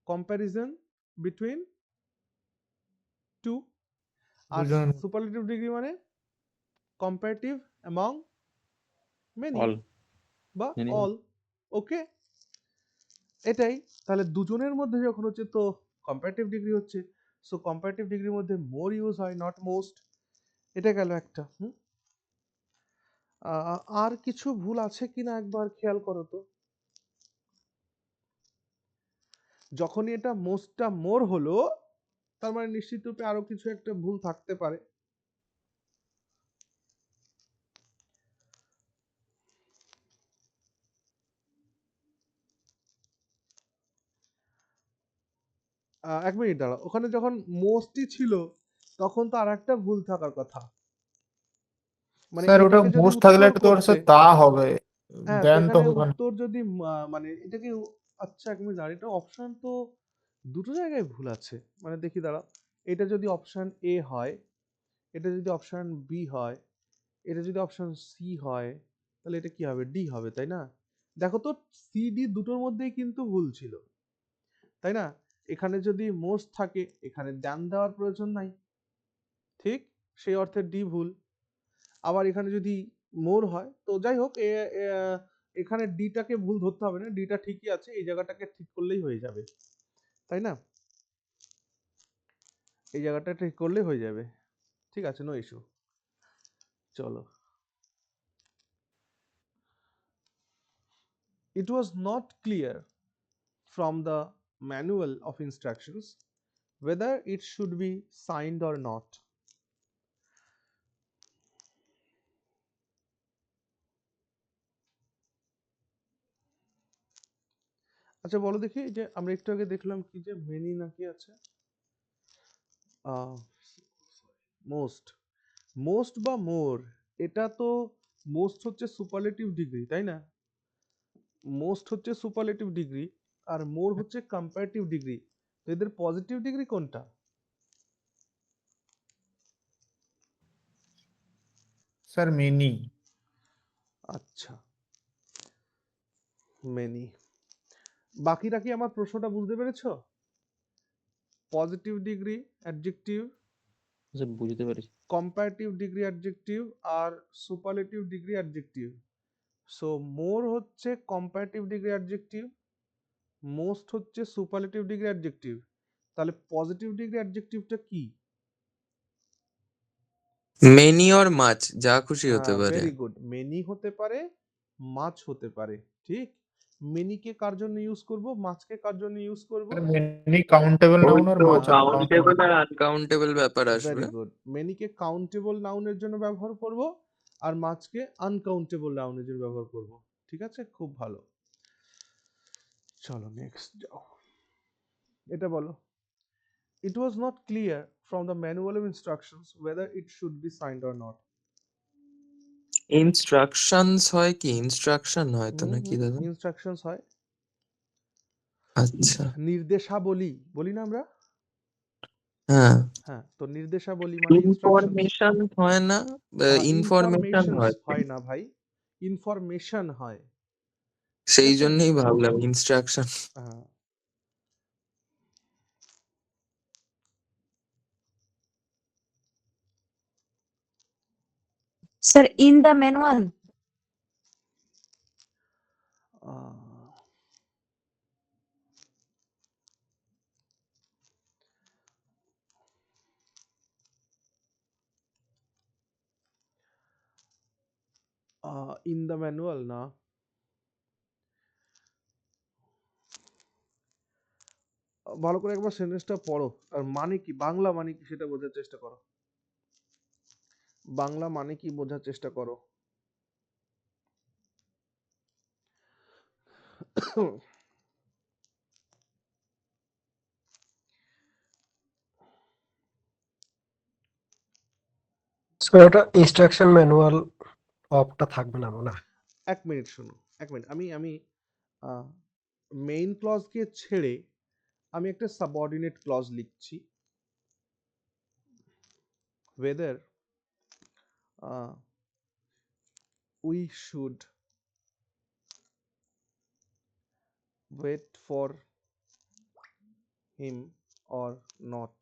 Comparison between two. আর দুজন। সুপারলেটিভ ডিগ্রি মানে কম্পারেটিভ অ্যামং মেনি অল। বা Many. অল। ওকে, এটাই। তাহলে দুজনের মধ্যে যখন হচ্ছে তো কম্পারেটিভ ডিগ্রি হচ্ছে, সো কম্পারেটিভ ডিগ্রির মধ্যে মোর ইউজ হয়, নট মোস্ট। এটা গেল একটা। আর কিছু ভুল আছে কিনা একবার খেয়াল করো তো। যখনই এটা মোস্টটা মোর হলো তার মানে নিশ্চিত রূপে আরো কিছু একটা ভুল থাকতে পারে। এক মিনিট দাঁড়াও, ওখানে যখন মোস্টই ছিল তখন তো আর একটা ভুল থাকার কথা, মানে স্যার ওটা এটাকে যদি মোস্ট থাকলে উত্তর এটা তো আর করতে, স্যার তা হবে, হ্যাঁ, তো দেন তো এখানে হবে না। উত্তর যদি মানে এটাকে আচ্ছা এক মিনিট দাঁড়াও, এটা অপশন তো দুটো জায়গায় ভুল আছে। মানে দেখি দাঁড়াও, এটা যদি অপশন এ হয়, এটা যদি অপশন বি হয়, এটা যদি অপশন সি হয়, তাহলে এটা কি হবে? ডি হবে, তাই না? দেখো তো, সি ডি দুটোর মধ্যেই কিন্তু ভুল ছিল, তাই না? এখানে যদি মোস্ট থাকে এখানে দ্যান দেওয়ার প্রয়োজন নাই, ঠিক সেই অর্থে ডি ভুল। আবার এখানে যদি মোর হয় তো যাই হোক এখানে ডিটাকে ভুল ধরতে হবে না, ডিটা ঠিকই আছে, এই জায়গাটাকে ঠিক করলেই হয়ে যাবে, তাই না? এই জায়গাটা ঠিক করলেই হয়ে যাবে, ঠিক আছে, নো ইস্যু। চলো, it was not clear from the manual of instructions whether it should be signed or not. আচ্ছা বলো দেখি, যে আমরা একটু আগে দেখলাম কি যে মেনি নাকি আছে মোস্ট, মোস্ট বা মোর, এটা তো মোস্ট হচ্ছে সুপারলেটিভ ডিগ্রি, তাই না? মোস্ট হচ্ছে সুপারলেটিভ ডিগ্রি আর মোর হচ্ছে কম্পারেটিভ ডিগ্রি, তো এদের পজিটিভ ডিগ্রি কোনটা? Sir many. আচ্ছা, মেনি। বাকিরা কি আমার প্রশ্নটা বুঝতে পেরেছো? পজিটিভ ডিগ্রি অ্যাডজেক্টিভ, স্যার বুঝতে পেরেছি। কম্পারেটিভ ডিগ্রি অ্যাডজেক্টিভ আর superlative degree adjective. So more হচ্ছে কম্পারেটিভ ডিগ্রি অ্যাডজেক্টিভ, মোস্ট হচ্ছে সুপারলেটিভ ডিগ্রি অ্যাডজেক্টিভ, তাহলে পজিটিভ ডিগ্রি অ্যাডজেক্টিভটা কি? মেনি অর মাচ, যা খুশি হতে পারে। ভেরি গুড, মেনি হতে পারে, মাছ হতে পারে, ঠিক। মেনিকে কার জন্য ইউজ করব, মাছকে কার জন্য ইউজ করব? মেনি কাউন্টেবল ওই নাউন আর তো মাছ কাউন্টেবল আর আনকাউন্টেবল ব্যাপার আসবে। ভেরি গুড, মেনিকে কাউন্টেবল নাউনের জন্য ব্যবহার করব আর মাছকে আনকাউন্টেবল নাউনের জন্য ব্যবহার করব, ঠিক আছে, খুব ভালো। চলো নেক্সট যাও, এটা বলো, it was not clear from the manual of instructions whether it should be signed or not. Instructions হয় কি, ইনস্ট্রাকশন হয় তো নাকি দাদা? ইনস্ট্রাকশনস হয়, আচ্ছা, নির্দেশাবলী বলি না আমরা? হ্যাঁ। হ্যাঁ, তো নির্দেশাবলী মানে ইনস্ট্রাকশনস। ইনফরমেশন হয় না, ইনফরমেশন হয়। হয় না ভাই, ইনফরমেশন হয়, সেই ঠিক আছে? জন্যই ভাবলাম ইনস্ট্রাকশন। হ্যাঁ, sir in the manual. In the manual না, ভালো করে একবার সেন্টেন্সটা পড়ো, আর মানে কি, বাংলা মানে কি সেটা বোঝার চেষ্টা করো, বাংলা মানে কি বোঝার চেষ্টা করো। সো এটা ইনস্ট্রাকশন ম্যানুয়াল অফটা থাকবে না মনে হয়। এক মিনিট শুনো, এক মিনিট, আমি মেইন ক্লজকে ছেড়ে আমি একটা সাবঅর্ডিনেট ক্লজ লিখছি, whether we should wait for him or not.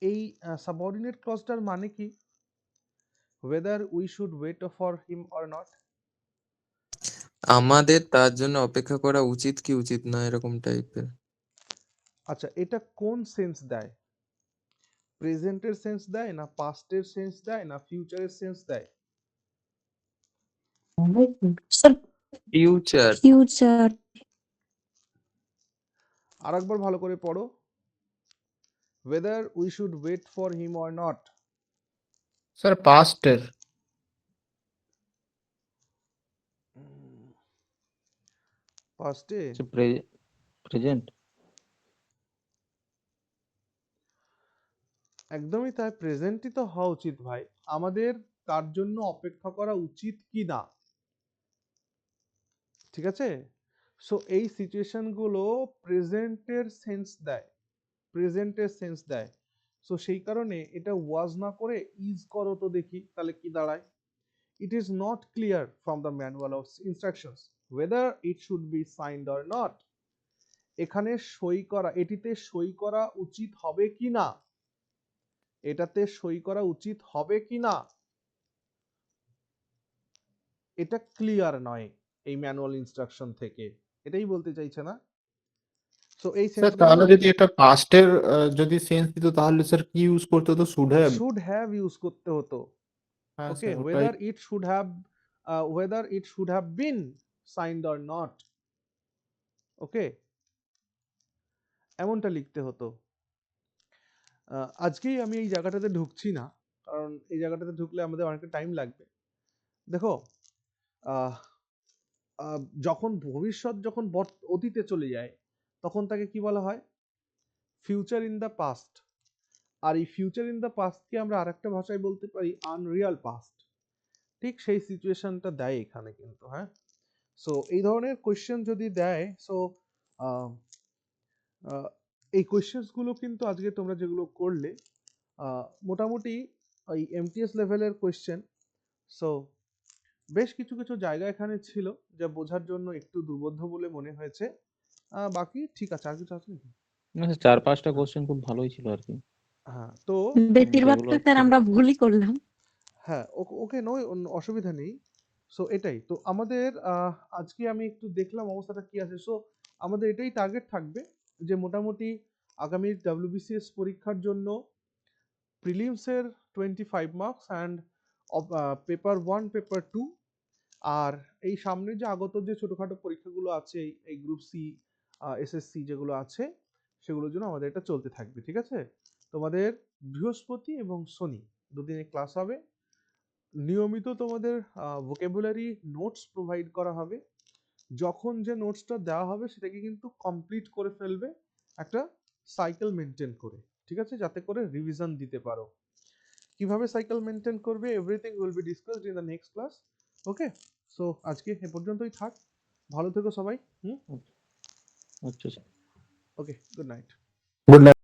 এই সাবঅর্ডিনেট ক্লজটার মানে কি? whether we should wait for him or not. আমাদের তার জন্য অপেক্ষা করা উচিত কি উচিত না, এরকম টাইপের। আচ্ছা, এটা কোন সেন্স দেয়? প্রেজেন্টের সেন্স দেয় না পাস্টের সেন্স দেয় না ফিউচারের সেন্স দেয়? Sir future. ফিউচার। আরেকবার ভালো করে পড়ো, whether we should wait for him or not. Sir পাস্টের। পাস্টে? প্রেজেন্ট। একদমই তাই, প্রেজেন্টই তো হওয়া উচিত ভাই। আমাদের তার জন্য অপেক্ষা করা উচিত কি না, ঠিক আছে? সো এই সিচুয়েশন গুলো প্রেজেন্টের সেন্স দেয়, প্রেজেন্টের সেন্স দেয়। সো সেই কারণে এটা ওয়াজ না করে ইজ করো তো দেখি তাহলে কি দাঁড়ায়। It is not clear from the manual of instructions whether it should be signed or not. এখানে সই করা, এটিতে সই করা উচিত হবে কি না, এটাতে সই করা উচিত হবে কি না এটা ক্লিয়ার নয় এই ম্যানুয়াল ইনস্ট্রাকশন থেকে, এটাই বলতে চাইছে না। সো এই স্যার সেন্সগুলো তাহলে যদি এটা পাস্টের যদি সেন্স দিত তাহলে স্যার কি ইউজ করতে হতো? Should have. Should have use করতে হতো। হ্যাঁ ওকে, স্যার ওটাই। whether it should have been signed or not, ওকে, এমনটা লিখতে হতো। আজকেই আমি এই জায়গাটাতে ঢুকছি না, কারণ এই জায়গাটাতে ঢুকলে আমাদের অনেকটা টাইম লাগবে। দেখো, আহ, আহ, যখন ভবিষ্যৎ যখন অতীতে চলে যায় তখন তাকে কি বলা হয়? Future in the past. আর এই ফিউচার ইন দ্য পাস্টকে আমরা আরেকটা ভাষায় বলতে পারি আনরিয়াল পাস্ট। ঠিক সেই সিচুয়েশনটা দেয় এখানে কিন্তু, হ্যাঁ। সো এই ধরনের কোয়েশ্চেন যদি দেয়, সো এই কোয়েশ্চেন্সগুলো কিন্তু আজকে তোমরা যেগুলো করলে মোটামুটি ওই এমটিএস লেভেলের কোয়েশ্চেন। সো বেশ কিছু কিছু জায়গা এখানে ছিল যা বোঝার জন্য একটু দুর্বোধ্য বলে মনে হয়েছে। বাকি ঠিক আছে, আর কিছু আছে নাকি? না স্যার 4-5টা কোশ্চেন খুব ভালোই ছিল আর কি। হ্যাঁ, তো বেশিরভাগটা স্যার আমরা ভুলই করলাম। হ্যাঁ, ওকে, নয়, অসুবিধা নেই। সো এটাই তো আমাদের আজকে আমি একটু দেখলাম অবস্থাটা কি আছে। সো আমাদের এটাই টার্গেট থাকবে যে মোটামুটি আগামী WBCS পরীক্ষার জন্য প্রিলিমসের 25 মার্কস অ্যান্ড পেপার 1 পেপার 2, আর এই সামনে যে আগত যে ছোটখাটো পরীক্ষাগুলো আছে এই গ্রুপ সি SSC যেগুলো আছে সেগুলোর জন্য আমাদের এটা চলতে থাকবে। ঠিক আছে, তোমাদের বৃহস্পতি এবং শনি দুদিনে ক্লাস হবে। নিয়মিত তোমাদের ভোকাবুলারি নোটস প্রোভাইড করা হবে। যখন যে নোটসটা দেওয়া হবে সেটাকে কিন্তু কমপ্লিট করে ফেলবে একটা সাইকেল মেনটেন করে, ঠিক আছে, যাতে করে রিভিশন দিতে পারো। কিভাবে সাইকেল মেনটেন করবে everything will be discussed in the next class. Okay, so আজকে এ পর্যন্তই থাক। ভালো থেকো সবাই। আচ্ছা স্যার। ওকে, গুড নাইট। Good night.